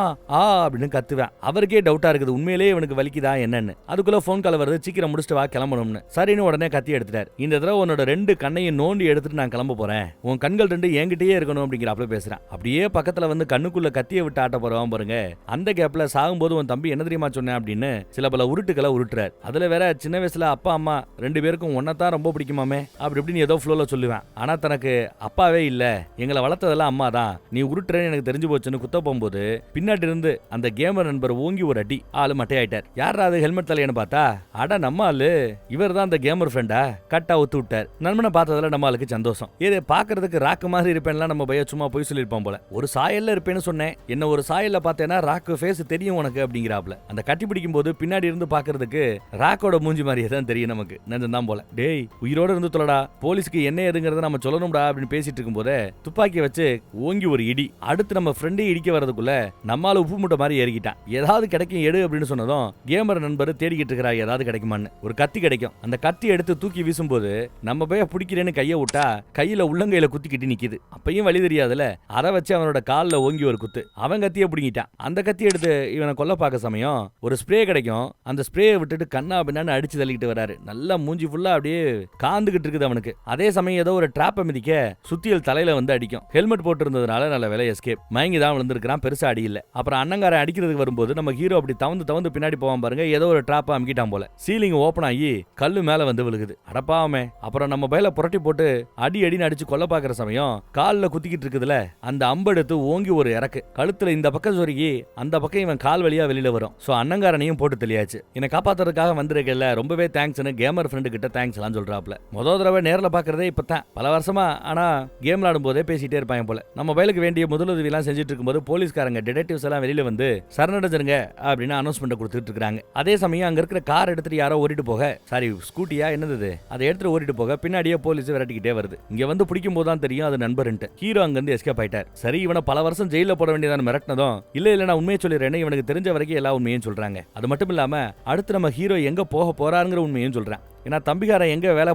A: அப்படின்னு கத்துவேன். அவருக்கே டவுட்டா இருக்குது உண்மையிலேயே இவனுக்கு வலிக்குதா என்னன்னு. அதுக்குள்ள போன் கால் வருது, சீக்கிரம் முடிச்சுட்டு வா கிளம்பணும்னு. சரின்னு உடனே கத்தி எடுத்துட்டார். இந்த தடவை உன்னோட 2 கண்ணையும் நோண்டி எடுத்துட்டு நான் கிளம்ப போறேன், உன் கண்கள் 2 என்கிட்டயே இருக்கணும் அப்படிங்கிறாப்ல பேசுறான். அப்படியே பக்கத்துல வந்து கண்ணுக்குள்ள கத்தியை விட்டு ஆட்ட போறவன் பாருங்க. அந்த கேப்ல சாகும்போது உன் தம்பி என்ன தெரியுமா சொன்னேன் அப்படின்னு சில பல உருட்டுக்களை உருட்டுறார். அதுல வேற சின்ன வயசுல அப்பா அம்மா 2 பேருக்கும் ஒன்னதான் ரொம்ப பிடிக்குமாமே அப்படி இப்படின்னு ஏதோ ஃப்ளோல சொல்லுவேன். ஆனா தனக்கு அப்பாவே இல்ல, எங்களை வளர்த்ததெல்லாம் அம்மா தான், நீ உருட்டுறேன்னு எனக்கு தெரிஞ்சு போச்சுன்னு குத்த போகும்போது பின்னாடி இருந்து அந்த கேமர் நண்பர் ஓங்கி ஒரு அடி, ஆளு மட்டையாயிட்டார். யாரா அது ஹெல்மெட் தலையன்னு பார்த்தா அட நம்ம ஆளு, இவர் தான் அந்த கேமர் ஃப்ரெண்டா. கட்டா ஒத்து விட்டார். நண்பனை பார்த்ததுல நம்ம ஆளுக்கு சந்தோஷம். இது பாக்குறதுக்கு ராக்கு மாதிரி இருப்பேன்லாம் நம்ம பைய சும்மா போய் சொல்லிருப்பான் போல. ஒரு சாயல்ல இருப்பேன்னு சொன்னேன், என்ன ஒரு சாயல்ல பார்த்தேன்னா ராக்கு ஃபேஸ் தெரியும் உனக்கு அப்படிங்கிறாப்ல. அந்த கட்டி பிடிக்கும் போது பின்னாடி இருந்து பாக்குறதுக்கு ராக்கோட மூஞ்சி மாதிரியே தான் தெரியும் நமக்கு. நஞ்சந்தான் போல. டேய் உயிரோட இருந்து தொலைடா, போலீஸ்க்கு என்ன ஏதுங்கிறத நம்ம சொல்லணும்டா அப்படின்னு பேசிட்டு இருக்கும் போதே துப்பாக்கியை வச்சு ஓங்கி ஒரு இடி. அடுத்து நம்ம ஃப்ரெண்டு எல்லாத்தையும் இடிக்க வரதுக்குள்ள நம்மால உப்பு மூட்டை மாதிரி ஏறிக்கிட்டான். ஏதாவது கிடைக்கும் எடு அப்படின்னு சொன்னதும் கேமர் நண்பர் தேடிக்கிட்டு இருக்கிறா ஏதாவது கிடைக்குமான்னு. ஒரு கத்தி கிடைக்கும். அந்த கத்தி எடுத்து தூக்கி வீசும்போது நம்ம போய் பிடிக்கிறேன்னு கையை விட்டா கையில உள்ளங்கையில குத்திக்கிட்டு நிக்குது. அப்பயும் வழி தெரியாதுல, அதை வச்சு அவனோட காலில் ஓங்கி ஒரு குத்து. அவன் கத்தியை பிடிங்கிட்டான். அந்த கத்தி எடுத்து இவனை கொல்ல பார்க்க சமயம் ஒரு ஸ்ப்ரே கிடைக்கும். அந்த ஸ்ப்ரேயை விட்டுட்டு கண்ணா பின்னான்னு அடிச்சு தள்ளிக்கிட்டு வராரு. நல்லா மூஞ்சி ஃபுல்லா அப்படியே காந்துகிட்டு இருக்குது அவனுக்கு. அதே சமயம் ஏதோ ஒரு டிராப்பை மிதிக்க சுத்தியல் தலையில வந்து அடிக்கும். ஹெல்மெட் போட்டு இருந்ததுனால நல்ல வேலை எஸ்கேப். மயங்கி தான் விழுந்திருக்கான். பெருசா அடி இல்ல. அப்புறம் அண்ணங்காரன் அடிக்கிறதுக்கு வரும்போது நம்ம ஹீரோ அப்படி தவந்து பின்னாடி போவான் பாருங்க. ஏதோ ஒரு டிராப்பை அமுக்கிட்டான் போல. சீலிங் ஓபன் ஆகி கல்லு மேல வந்து விழுகுது. அடப்பாமே. அப்புறம் நம்ம பையில புரட்டி போட்டு அடின்னு அடிச்சு கொல்ல பாக்குற சமயம் கால்ல குத்திக்கிட்டு இருக்குதுல, அந்த அம்பெடுத்து ஓங்கி ஒரு இறக்கு. கழுத்துல இந்த பக்கம் சொருகி அந்த பக்கம் இவன் கால் வழியா வெளியில வரும். சோ அண்ணங்காரனையும் போட்டு தெளியாச்சு. என்னை காப்பாத்துறதுக்காக வந்திருக்கல, ரொம்பவே தேங்க்ஸ்னு கேமர் ஃப்ரெண்டு கிட்ட தேங்க்ஸ் எல்லாம் சொல்றாப்ல. முதல் தடவை நேரில் பாக்குறதே இப்பதான், பல வருஷமா. ஆனா கேம் விளாடும் போதே பேசிட்டே இருப்பாங்க போல. நம்ம பைலுக்கு வேண்டிய முதலுதவி எல்லாம் செஞ்சுட்டு இருக்கும்போது போலீஸ்காரங்க டிடெக்டிவ்ஸ் எல்லாம் வெளியில வந்து சரணடைஞ்சிருங்க அப்படின்னு அனௌன்ஸ்மெண்ட் கொடுத்துட்டு இருக்காங்க. அதே சமயம் அங்க இருக்கிற கார் எடுத்துட்டு யாரோ ஓடிட்டு போக, சாரி ஸ்கூட்டியா என்னது, அதை எடுத்துட்டு ஓடிட்டு போக பின்னாடியே போலீஸ் விரட்டிக்கிட்டே வருது. இங்க வந்து பிடிக்கும் போது தான் தெரியும் அது நண்பர்ன்ட்டு. ஹீரோ அங்க இருந்து எஸ்கேப் ஆயிட்டார். சரி, இவனை பல வருஷம் ஜெயில போட வேண்டியதான மிரட்டினதும் இல்ல நான் உண்மையை சொல்லிடுறேன்னு இவனுக்கு தெரிஞ்ச வரைக்கும் எல்லா உண்மையும் சொல்றாங்க. அது மட்டும் இல்லாம அடுத்து நம்ம ஹீரோ எங்க போக போறாருங்கிற உண்மையும் சொல்றான். ஏன்னா தம்பிகாரன் எங்க வேலை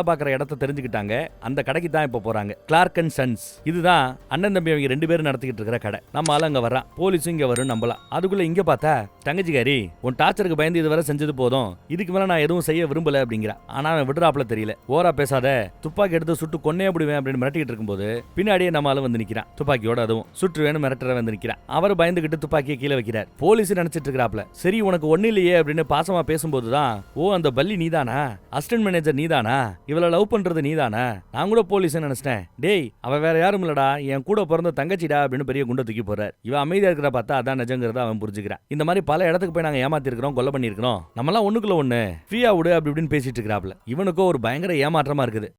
A: பார்க்குற இடத்த தெரிஞ்சுக்கிட்டாங்க. அந்த கடைக்கு தான் இப்ப போறாங்க. Clark and Sons. இதுதான் அண்ணன் தம்பி அவங்க 2 பேரும் நடத்திக்கிட்டு இருக்கிற கடை. நம்ம ஆளு அங்க வர்றான். போலீஸும் இங்க வரும் நம்பலாம். அதுக்குள்ள இங்க பார்த்தா தங்கச்சிக்காரி உன் டார்ச்சருக்கு பயந்து இதுவரை செஞ்சது போதும், இதுக்கு மேல நான் எதுவும் செய்ய விரும்பல அப்படிங்கிறான். ஆனா அவன் விடுறாப்ல தெரியல. ஓரா பேசாத, துப்பாக்கி எடுத்து சுட்டு கொன்னே விடுவேன் அப்படின்னு மிரட்டிக்கிட்டு இருக்கும்போது பின்னாடியே நம்ம ஆளு வந்து நிக்கிறான். துப்பாக்கியோட அதுவும் சுற்றுவேன்னு மிரட்டுற வந்து நிக்கிறான். அவர் பயந்துகிட்டு துப்பாக்கியை கீழே வைக்கிறார். போலீஸ் நினைச்சிட்டு இருக்கிறாப்ல. சரி உனக்கு ஒண்ணு இல்லையே அப்படின்னு பாசமா பேசும்போதுதான், ஓ அந்த பல்லி நீதான், அசிஸ்டன்ட் மேனேஜர் நீதானா, இவள லவ் பண்றது நீதானா, நான் கூட போலீஸ் நினைச்சிட்டேன். டேய் அவ வேற யாரும் இல்லடா, என் கூட பிறந்த தங்கச்சிடா அப்படின்னு பெரிய குண்டை தூக்கி போறார். இவன் அமைதியா இருக்கிற பார்த்தா அதான் நிஜங்கிறத அவன் புரிஞ்சுக்கிறான். இந்த மாதிரி பல இடத்துக்கு போய் நாங்க ஏமாத்தி இருக்கிறோம், கொலை பண்ணிருக்கிறோம், நம்மளாம் ஒண்ணுக்குள்ள ஒண்ணு, ஃப்ரீயா விடு அப்படி இப்படின்னு பேசிட்டு இருக்கிறாப்ல. இவனுக்கோ ஒரு பயங்கர ஏமாற்றமா இருக்குது.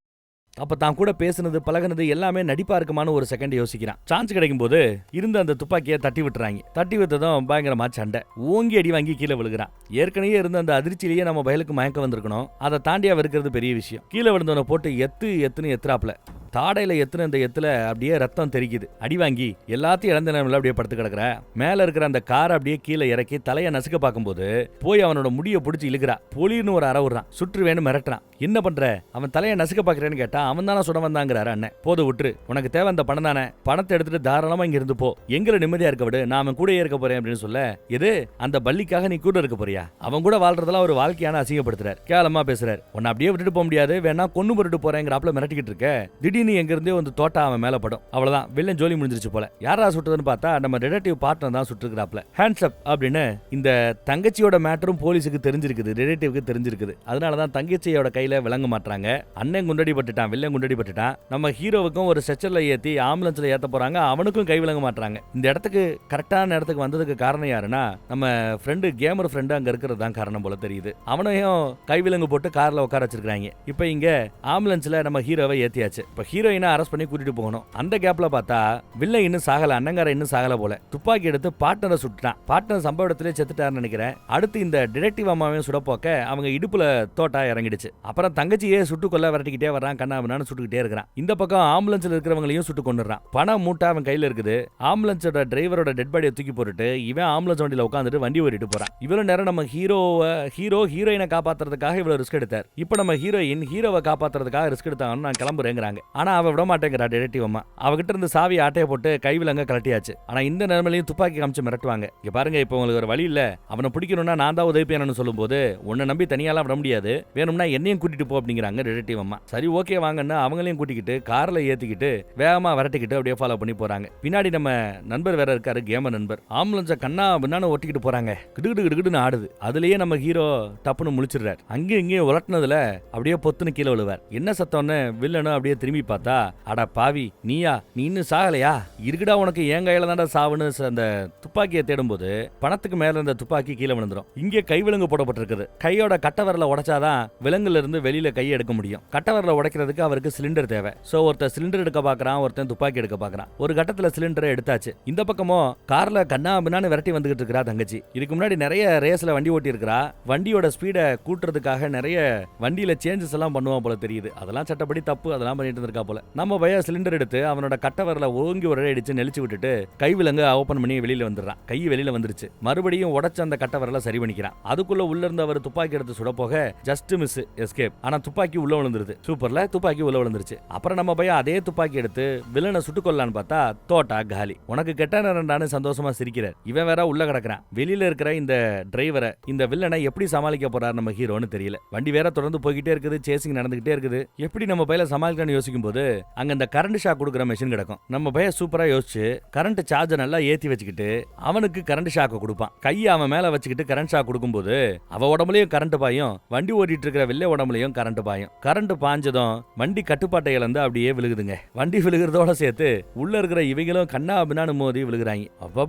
A: அப்ப தான் கூட பேசுனது பழகுனது எல்லாமே நடிப்பா இருக்குமான்னு ஒரு செகண்ட் யோசிக்கிறான். சான்ஸ் கிடைக்கும் போது இருந்த அந்த துப்பாக்கியை தட்டி விட்டுறாங்க. தட்டி விட்டதும் பயங்கரமா சண்டை. ஓங்கி அடி வாங்கி கீழே விழுகிறான். ஏற்கனவே இருந்த அந்த அதிர்ச்சியிலேயே நம்ம பயலுக்கு மயக்கம் வந்திருக்கணும். அதை தாண்டியா இருக்கிறது பெரிய விஷயம். கீழே விழுந்தவனை போட்டு எத்துன்னு எத்துறாப்ல. தாடையில எத்துன அந்த எத்துல அப்படியே ரத்தம் தெரிக்குது. அடி வாங்கி எல்லாத்தையும் இழந்த நிலைமையில அப்படியே படுத்து கிடக்குற. மேல இருக்கிற அந்த காரை அப்படியே கீழே இறக்கி தலையை நசுக்க பார்க்கும்போது போய் அவனோட முடியை பிடிச்சி இழுக்கிறா. பொலின்னு ஒரு அற விடுறான். சுற்றுவேன்னு மிரட்டுறான். என்ன பண்ற, அவன் தலையை நசுக்க பாக்குறேன்னு கேட்டா அவன் தானே சுட வந்தாங்கிறாரு அண்ணன். போது விட்டுரு, உனக்கு தேவை அந்த பணம் தானே, பணத்தை எடுத்துட்டு தாராளமா இங்க இருந்து போ, எங்களை நிம்மதியா இருக்க விடு, நான் அவன் கூடயே இருக்க போறேன் அப்படின்னு சொல்ல, எது அந்த பள்ளிக்காக நீ கூட இருக்க போறியா, அவன் கூட வாழ்றதெல்லாம் ஒரு வாழ்க்கையான அசிங்கப்படுத்துறாரு. கேவலமா பேசுறாரு. உன்னை அப்படியே விட்டுட்டு போக முடியாது, வேணா கொண்டு போட்டு போறேங்கிறாப்ல மிரட்டிக்கிட்டு இருக்க. திடீர்னு எங்க இருந்தே வந்து தோட்டா அவன் மேல படும். அவ்வளவுதான், வில்லன் ஜோலி முடிஞ்சிருச்சு போல. யாரா சுட்டுறதுன்னு பார்த்தா நம்ம டிடெக்டிவ் பார்ட்னர் தான் சுட்டுக்கிறாப்ல. ஹேண்ட்ஸ் அப் அப்படின்னு இந்த தங்கச்சியோட மேட்டரும் போலீஸுக்கு தெரிஞ்சிருக்குது, டிடெக்டிவ்க்கு தெரிஞ்சிருக்குது. அதனாலதான் தங்கச்சியோட கையில விளங்க மாட்டாங்க. அண்ணன் குண்டடி பட்டுட்டான், வில்லன் குண்டடி பட்டுட்டான். நம்ம ஹீரோவுக்கும் ஒரு ஸ்ட்ரெச்சர்ல ஏத்தி ஆம்புலன்ஸ்ல ஏத்த போறாங்க. அவனுக்கும் கை விளங்க மாட்டாங்க. இந்த இடத்துக்கு கரெக்டான இடத்துக்கு வந்ததுக்கு காரணம் யாருன்னா நம்ம ஃப்ரெண்டு, கேமர் ஃப்ரெண்டு அங்க இருக்கிறது தான் காரணம் போல தெரியுது. அவனையும் கை விலங்கு போட்டு கார்ல உட்கார வச்சிருக்காங்க. இப்ப இங்க ஆம்புலன்ஸ்ல நம்ம ஹீரோவை ஏத்தியாச்சு. இப்ப ஹீரோயினை அரெஸ்ட் பண்ணி கூட்டிட்டு போகணும். அந்த கேப்ல பார்த்தா வில்லன் இன்னும் சாகல, அண்ணங்கார இன்னும் சாகல போல. துப்பாக்கி எடுத்து பார்ட்னரை சுட்டுட்டான். பார்ட்னர் சம்பவ இடத்திலே செத்துட்டாருன்னு நினைக்கிறேன். அடுத்து இந்த டிடெக்டிவ் அம்மாவையும் சுடப்போக்க அவங்க இடுப்புல தோட்டா இறங்கிடுச்சு. அப்புறம் தங்கச்சியே சுட்டு கொல்ல விரட்டிக்கிட்டே வர்றான். கண்ணாமண்ணான்னு சுட்டுக்கிட்டே இருக்கிறான். இந்த பக்கம் ஆம்புலன்ஸ்ல இருக்கிறவங்களையும் சுட்டு கொண்டுறான். பணம் மூட்டை அவன் கையில இருக்குது. ஆம்புலன்ஸோட டிரைவரோட டெட் பாடியை தூக்கி போட்டுட்டு இவன் ஆம்புலன்ஸ் வண்டியில உட்காந்துட்டு வண்டி ஓட்டிட்டு போறான். இவ்வளவு நேரம் நம்ம ஹீரோயினை காப்பாத்துறதுக்காக இவ்வளவு ரிஸ்க் எடுத்தார். இப்ப நம்ம ஹீரோவை காப்பாத்துறதுக்காக ரிஸ்க் எடுத்தாங்கன்னு நான் கிளம்புறேங்கிறாங்க. ஆனா அவ விட மாட்டேங்கிறா டிடெக்டிவ் அம்மா. அவகிட்ட இருந்து சாவி ஆட்டையை போட்டு கைவிலங்க கலட்டியாச்சு. ஆனா இந்த நிலைமையிலையும் துப்பாக்கி காமிச்சு மிரட்டுவாங்க. இங்க பாருங்க, இப்ப உங்களுக்கு ஒரு வழி இல்ல, அவனை பிடிக்கணும்னா நான் தான் உதவிப்பேன்னு சொல்லும் போது உன்னை நம்பி தனியாலாம் விட முடியாது, வேணும்னா என்னையும் கூட்டிட்டு போ அப்படிங்கிறாங்க டிடெக்டிவ் அம்மா. சரி ஓகே வாங்கன்னா அவங்களையும் கூட்டிக்கிட்டு கார்ல ஏத்திக்கிட்டு வேகமா விரட்டிக்கிட்டு அப்படியே ஃபாலோ பண்ணி போறாங்க. பின்னாடி நம்ம நண்பர் வேற இருக்காரு, கேமர் நண்பர். ஆம்புலன்ஸை கண்ணா பின்னான்னு ஒட்டிக்கிட்டு போறாங்க. கிடுகிடுன்னு ஆடுது. அதுலயே நம்ம ஹீரோ டப்புன்னு முழிச்சிடுறாரு. அங்கேயும் இங்கேயும் உலட்டினதுல அப்படியே பொத்துன்னு கீழே விழுவார். என்ன சத்தம்னு வில்லனும் அப்படியே திரும்பி பார்த்தா, அட பாவி நீயா, நீ இன்னும் சாகலையா, இருக்குடா உனக்கு என் கையில தான்டா சாவுன்னு அந்த துப்பாக்கியை தேடும் போது பணத்துக்கு மேல இருந்த துப்பாக்கி கீழே விழுந்துரும். இங்கே கை விலங்கு போடப்பட்டிருக்குது. கையோட கட்டவரல உடைச்சாதான் விலங்குல இருந்து வெளியில கை எடுக்க முடியும். கட்டவரல உடைக்கிறதுக்கு அவருக்கு சிலிண்டர் தேவை. சோ ஒருத்தர் சிலிண்டர் எடுக்க பாக்குறான், ஒருத்தன் துப்பாக்கி எடுக்க பாக்குறான். ஒரு கட்டத்துல சிலிண்டரை எடுத்தாச்சு. இந்த பக்கமும் கார்ல கண்ணா பின்னான்னு விரட்டி வந்துகிட்டு இருக்கிறா தங்கச்சி. இதுக்கு முன்னாடி நிறைய ரேஸ்ல வண்டி ஓட்டி இருக்கிறா. வண்டியோட ஸ்பீடை கூட்டுறதுக்காக நிறைய வண்டியில சேஞ்சஸ் எல்லாம் பண்ணுவான் போல தெரியுது. அதெல்லாம் சட்டப்படி தப்பு, அதெல்லாம் பண்ணிட்டு இருக்கா போல. நம்ம பையன் சிலிண்டர் எடுத்து அவனோட கட்ட விரல ஓங்கி ஒரு அடிச்சு நெளிச்சு விட்டுட்டு கை விலங்கு ஓபன் பண்ணி வெளியில வந்துடுறான். கை வெளியில வந்துருச்சு. மறுபடியும் உடைச்ச அந்த கட்ட விரல சரி பண்ணிக்கிறான். அதுக்குள்ள உள்ள இருந்து அவர் துப்பாக்கி எடுத்து சுட போக ஜஸ்ட் மிஸ் எஸ்கேப். ஆனா துப்பாக்கி உள்ள விழுந்துருது. சூப்பர்ல, துப்பாக்கி உள்ள விழுந்துருச்சு. அப்புறம் நம்ம பையன் அதே துப்பாக்கி எடுத்து வில்லனை சுட்டுக் கொள்ளலான்னு பார்த்தா தோட்டா காலி. உனக்கு கெட்ட நேரம்டான்னு சந்தோஷமா சிரிக்கிறார். இவன் வேற உள்ள கிடக்குறான். வெளியில இருக்கிற இந்த டிரைவரை இந்த வில்லனை எப்படி சமாளிக்க போறாரு நம்ம ஹீரோன்னு தெரியல. வண்டி வேற தொடர்ந்து போய்கிட்டே இருக்குது, சேசிங் நடந்துகிட்டே இருக்குது. எப்படி நம்ம பையில சமாளிக்கணும்னு யோசிக்கும் போது அங்க இந்த கரண்ட் ஷாக் கொடுக்குற மெஷின் கிடக்கும். நம்ம பையன் சூப்பரா யோசிச்சு கரண்ட் சார்ஜர் நல்லா ஏத்தி வச்சுக்கிட்டு அவனுக்கு கரண்ட் ஷாக் கொடுப்பான். கையை அவன் மேல வச்சுக்கிட்டு கரண்ட் ஷாக் கொடுக்கும்போது அவ உடம்புலயும் கரண்ட் பாயும், வண்டி ஓடிட்டு இருக்கிற வெள்ளை உடம்புலயும் கரண்ட் பாயும். கரண்ட் பாஞ்சதும் வண்டி கட்டுப்பாட்டை இழந்து அப்படியே விழுகுதுங்க. வண்டி விழுகிறதோட சேர்த்து உள்ள இருக்கிற இவங்களும் கண்ணா பின்னான்னு மோதி விழுகிறாங்க. அப்பா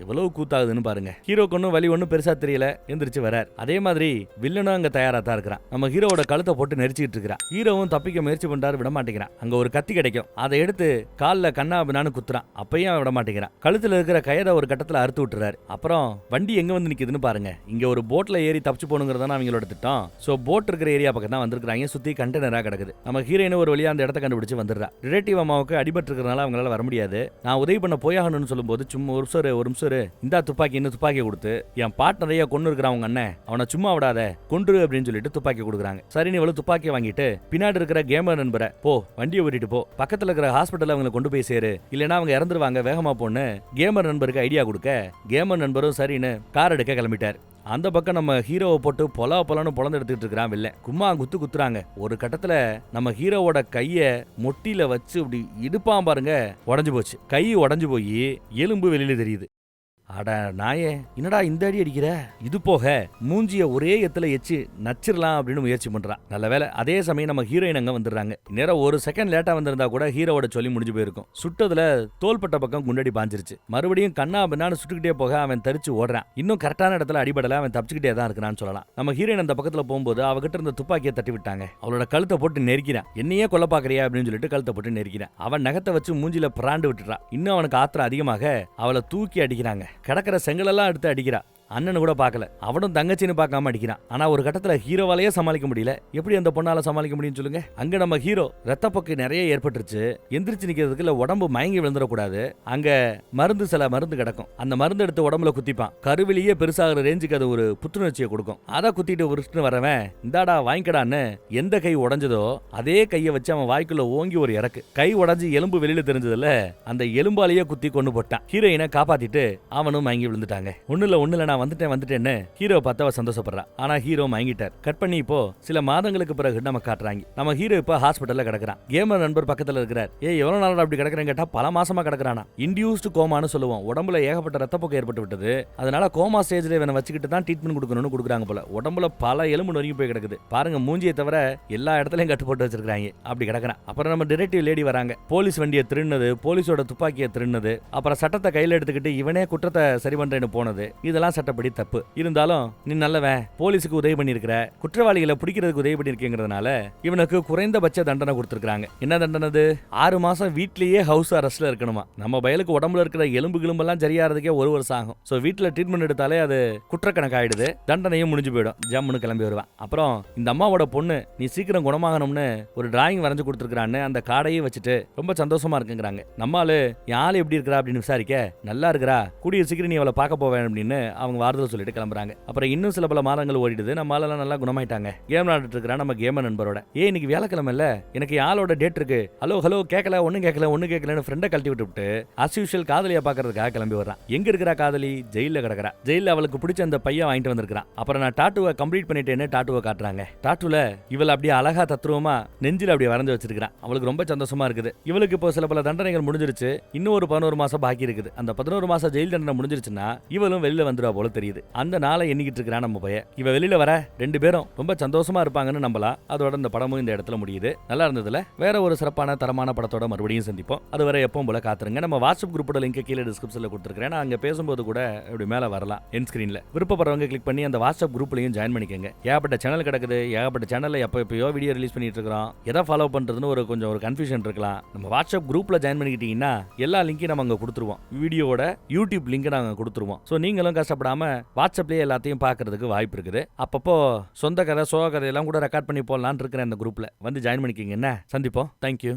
A: எவ்வளவு கூத்தாகுதுன்னு பாருங்க. ஹீரோக்கு ஒன்னும் வலி ஒன்னும் பெருசா தெரியல, எந்திரிச்சு வரார். அதே மாதிரி வில்லனும் அங்க தயாரா தான் இருக்கிறான். நம்ம ஹீரோவோட கழுத்தை போட்டு நெரிச்சிட்டு இருக்கிறான். ஹீரோவும் தப்பிக்க முயற்சி பண்றாரு, விட மாட்டேங்கிறான். அங்க ஒரு கத்தி கிடைக்கும், அதை எடுத்து கால்ல கண்ணா பின்னான்னு குத்துறான். அப்பயும் விட மாட்டேங்கிறான். கழுத்துல இருக்கிற கயிறை ஒரு கட்டத்துல அறுத்து விட்டுறாரு. அப்புறம் வண்டி எங்க வந்து நிக்குதுன்னு பாருங்க. இங்க ஒரு போட்ல ஏறி தப்பிச்சு போகணுங்கிறதான அவங்களோட திட்டம். சோ போட் இருக்கிற ஏரியா பக்கம் தான் வந்திருக்காங்க. சுத்தி கண்டெய்னரா கிடக்குது. நம்ம ஹீரோயின் ஒரு வழியா அந்த இடத்த கண்டுபிடிச்சு வந்துடுறா. ரிலேட்டிவ் அம்மாவுக்கு அடிபட்டு இருக்கிறனால அவங்களால வர முடியாது. நான் உதவி பண்ண போயாகணும்னு சொல்லும்போது சும்மா ஒரு நிமிஷம் இந்த துப்பாக்கி கொடுத்து என் பார்ட்னரைய கொண்டு இருக்கிறான் உங்க அண்ணன், அவனை சும்மா விடாத கொன்று அப்படின்னு சொல்லிட்டு துப்பாக்கி கொடுக்குறாங்க. சரி நீ இவ்வளவு துப்பாக்கி வாங்கிட்டு பின்னாடி இருக்கிற கேமர் நண்பரை போ, வண்டியை ஓட்டிட்டு போ, பக்கத்துல இருக்கிற ஹாஸ்பிட்டல் அவங்களை கொண்டு போய் சேரு, இல்லைன்னா அவங்க இறந்துருவாங்க, வேகமா போன்னு கேமர் நண்பருக்கு ஐடியா கொடுக்க கேமர் நண்பரும் சரின்னு கார் எடுக்க கிளம்பிட்டார். அந்த பக்கம் நம்ம ஹீரோவை போட்டு பொலன்னு பொழந்து எடுத்துட்டு இருக்கிறான் வில்லன். கும்மா குத்துறாங்க. ஒரு கட்டத்துல நம்ம ஹீரோவோட கைய மொட்டியில வச்சு இப்படி இடுப்பான் பாருங்க, உடஞ்சு போச்சு. கை உடஞ்சு போய் எலும்பு வெளியில தெரியுது. அட நாயே, என்னடா இந்த அடி அடிக்கிற? இது போக மூஞ்சிய ஒரே எத்துல எச்சு நச்சிரலாம் அப்படின்னு முயற்சி பண்றான். நல்ல வேலை அதே சமயம் நம்ம ஹீரோயின் அங்க வந்துடுறாங்க. நேரம் ஒரு செகண்ட் லேட்டா வந்திருந்தா கூட ஹீரோவோட சொல்லி முடிஞ்சு போயிருக்கும். சுட்டதுல தோள்பட்ட பக்கம் குண்டடி பாஞ்சிருச்சு. மறுபடியும் கண்ணா பின்னான்னு சுட்டுக்கிட்டே போக அவன் தரிச்சு ஓடுறான். இன்னும் கரெக்டான இடத்துல அடிபடல, அவன் தப்பிச்சுக்கிட்டே தான் இருக்கிறான்னு சொல்லலாம். நம்ம ஹீரோயின் அந்த பக்கத்துல போகும்போது அவகிட்ட இருந்த துப்பாக்கியை தட்டி விட்டாங்க. அவளோட கழுத்தை போட்டு நெரிக்கிறான். என்னையே கொல்ல பாக்குறியா அப்படின்னு சொல்லிட்டு கழுத்தை போட்டு நெரிக்கிறான். அவன் நகத்தை வச்சு மூஞ்சில பிராண்டு விட்டுறான். இன்னும் அவனுக்கு ஆத்திரம் அதிகமாக அவளை தூக்கி அடிக்கிறாங்க. கடற்கரை செங்கலெல்லாம் எடுத்து அடிக்கிறா. அண்ணன் கூட பார்க்கல, அவனும் தங்கச்சின்னு பார்க்காம அடிக்கிறான். ஆனா ஒரு கட்டத்துல ஹீரோவாலேயே சமாளிக்க முடியல. எப்படி அந்த பொண்ணால சமாளிக்க முடியும் சொல்லுங்க? அங்க நம்ம ஹீரோ ரத்தப்போக்கு நிறைய ஏற்பட்டுருச்சு. எந்திரிச்சு நிக்கிறதுக்கு இல்ல, உடம்பு மயங்கி விழுந்துடக்கூடாது. அங்க சில மருந்து கிடக்கும். அந்த மருந்து எடுத்து உடம்புல குத்திப்பான். கருவிலேயே பெருசாகிற ரேஞ்சுக்கு அது ஒரு புத்துணர்ச்சியை கொடுக்கும். அதை குத்திட்டு உருட்டுன்னு வரவன் இந்தாடா வாங்கிக்கடான்னு எந்த கை உடஞ்சதோ அதே கையை வச்சு அவன் வாய்க்குள்ள ஓங்கி ஒரு இறக்கு. கை உடஞ்சி எலும்பு வெளியில தெரிஞ்சதுல அந்த எலும்பாலேயே குத்தி கொண்டு போட்டான். ஹீரோயினை காப்பாத்திட்டு அவனும் மயங்கி விழுந்துட்டாங்க. ஒண்ணுல நான் வந்துட்டேன்னு ஹீரோ பார்த்தவ சந்தோஷப்படுறா. ஆனா ஹீரோ மயங்கிட்டார். கட் பண்ணி இப்போ சில மாதங்களுக்கு பிறகு நம்ம காட்டுறாங்க. நம்ம ஹீரோ இப்ப ஹாஸ்பிட்டல்ல கிடக்குறான். கேமர் நண்பர் பக்கத்துல இருக்கிறார். எவ்வளவு நாள் அப்படி கிடக்குறேன்னு கேட்டா பல மாசமா கிடக்குறானா. இன்டியூஸ்டு கோமான்னு சொல்லுவோம். உடம்புல ஏகப்பட்ட ரத்தப்போக்கு ஏற்பட்டு விட்டது. அதனால கோமா ஸ்டேஜ்ல இவனை வச்சுக்கிட்டு தான் ட்ரீட்மெண்ட் கொடுக்கணும்னு கொடுக்குறாங்க போல. உடம்புல பல எலும்பு நொறுங்கி போய் கிடக்குது. பாருங்க, மூஞ்சியை தவிர எல்லா இடத்துலயும் கட்டு போட்டு வச்சிருக்காங்க. அப்படி கிடக்குறான். அப்புறம் நம்ம டிடெக்டிவ் லேடி வராங்க. போலீஸ் வண்டியை திருடினது, போலீஸோட துப்பாக்கியை திருடினது, அப்புறம் சட்டத்தை கையில எடுத்துக்கிட்டு இவனே குற்றத்தை சரி பண்றேன்னு போனது, இதெல்லாம் சட்டப்படி தப்பு. இருந்தாலும் நீ நல்லவன், போலீஸுக்கு உதவி பண்ணிருக்கிற, குற்றவாளிகளை பிடிக்கிறதுக்கு உதவி பண்ணிருக்கீங்கிறதுனால இவனுக்கு குறைந்தபட்ச தண்டனை கொடுத்திருக்காங்க. என்ன தண்டனை? 6 மாசம் வீட்லயே ஹவுஸ் அரெஸ்ட்ல இருக்கணுமா. நம்ம பயலுக்கு உடம்புல இருக்கிற எலும்பு கிளும்பெல்லாம் சரியாறதுக்கே 1 வருஷம் ஆகும். சோ வீட்டுல ட்ரீட்மெண்ட் எடுத்தாலே அது குற்றக்கணக்கு ஆயிடுது. தண்டனையும் முடிஞ்சு போயிடும். ஜம்முன்னு கிளம்பி வருவான். அப்புறம் இந்த அம்மாவோட பொண்ணு நீ சீக்கிரம் குணமாகணும்னு ஒரு டிராயிங் வரைஞ்சு கொடுத்துருக்கான்னு அந்த காடையே வச்சுட்டு ரொம்ப சந்தோஷமா இருக்குங்கிறாங்க. நம்மால யாரு எப்படி இருக்கிறா அப்படின்னு விசாரிக்க நல்லா இருக்கிறா, கூடிய சீக்கிரம் நீ அவளை பார்க்க போவேன் அப்படின்னு அவங்க வார்த்தை சொல்லிட்டு கிளம்புறாங்க. அப்புறம் இன்னும் சில பல மாதங்கள் ஓடிடுது. நம்ம ஆளெல்லாம் நல்லா குணமாயிட்டாங்க. கேம் விளையாடிட்டு இருக்கிறா நம்ம கேமர் நண்பரோட. இன்னைக்கு வியாழக்கிழமை இல்ல, எனக்கு ஆளோட டேட் இருக்கு. ஹலோ கேட்கல ஒண்ணு கேட்கலன்னு ஃப்ரெண்டை கழட்டி விட்டு அஸ் யூஷுவல் காதலியா பாக்குறதுக்காக கிளம்பி வர்றான். எங்க இருக்கிறா காதலி? ஜெயில கிடக்குறா. ஜெயில அவளுக்கு பிடிச்ச அந்த பையன் வாங்கிட்டு வந்திருக்கான். அப்புறம் நான் டாட்டுவை கம்ப்ளீட் பண்ணிட்டேன்னு டாட்டுவை காட்டுறாங்க. டாட்டுல இவள் அப்படியே அழகா தத்ரூபமா நெஞ்சில அப்படியே வரைஞ்சு வச்சிருக்கான். அவளுக்கு ரொம்ப சந்தோஷமா இருக்குது. இவளுக்கு இப்போ சில பல தண்டனைகள் முடிஞ்சிருச்சு. இன்னும் ஒரு 11 மாசம் பாக்கி இருக்குது. அந்த 11 மாசம் ஜெயில் தண்டனை முடிஞ்சிருச்சுன்னா இவளும் வெளியில வந்துடுவா போல தெரியுது. அந்த நாளை எண்ணிக்கிட்டு இருக்கிறான் நம்ம பையன். இவ வெளியில வர 2 பேரும் ரொம்ப சந்தோஷமா இருப்பாங்கன்னு நம்பலாம். அதோட இந்த படமும் இந்த இடத்துல முடியுது. நல்லா இருந்ததுல. வேற ஒரு சிறப்பான தரமான படத்தோட மறுபடியும் சந்திப்போம். அதுவரை எப்பவும் போல காத்துருங்க. நம்ம வாட்ஸ்அப் குரூப்போட லிங்க் கீழே டிஸ்கிரிப்ஷன்ல கொடுத்துருக்கேன். நான் அங்க பேசும்போது கூட இப்படி மேல வரலாம் என் ஸ்கிரீன்ல. விருப்பப்படுறவங்க கிளிக் பண்ணி அந்த வாட்ஸ்அப் குரூப்லயும் ஜாயின் பண்ணிக்கங்க. ஏகப்பட்ட சேனல் கிடக்குது. ஏகப்பட்ட சேனல்ல எப்பயோ வீடியோ ரிலீஸ் பண்ணிட்டு இருக்கோம். எதை ஃபாலோ பண்றதுன்னு கொஞ்சம் ஒரு கன்ஃபியூஷன் இருக்கலாம். நம்ம வாட்ஸ்அப் குரூப்ல ஜாயின் பண்ணிக்கிட்டீங்கன்னா எல்லா லிங்கையும் நம்ம அங்க கொடுத்துருவோம். வீடியோட யூடியூப் லிங்க் நாங்க கொடுத்துருவோம். சோ நீங்களும் கஷ்டப்படாம வாட்ஸ்அப்லயே எல்லாத்தையும் பார்க்கறதுக்கு வாய்ப்பு இருக்குது. அப்பப்போ சொந்த கதை சோக கதையெல்லாம் கூட ரெக்கார்ட் பண்ணி போடலான்னு இருக்கிறேன். அந்த குரூப்ல வந்து ஜாயின் பண்ணிக்கிங்க. என்ன சந்திப்போம். தேங்க்யூ.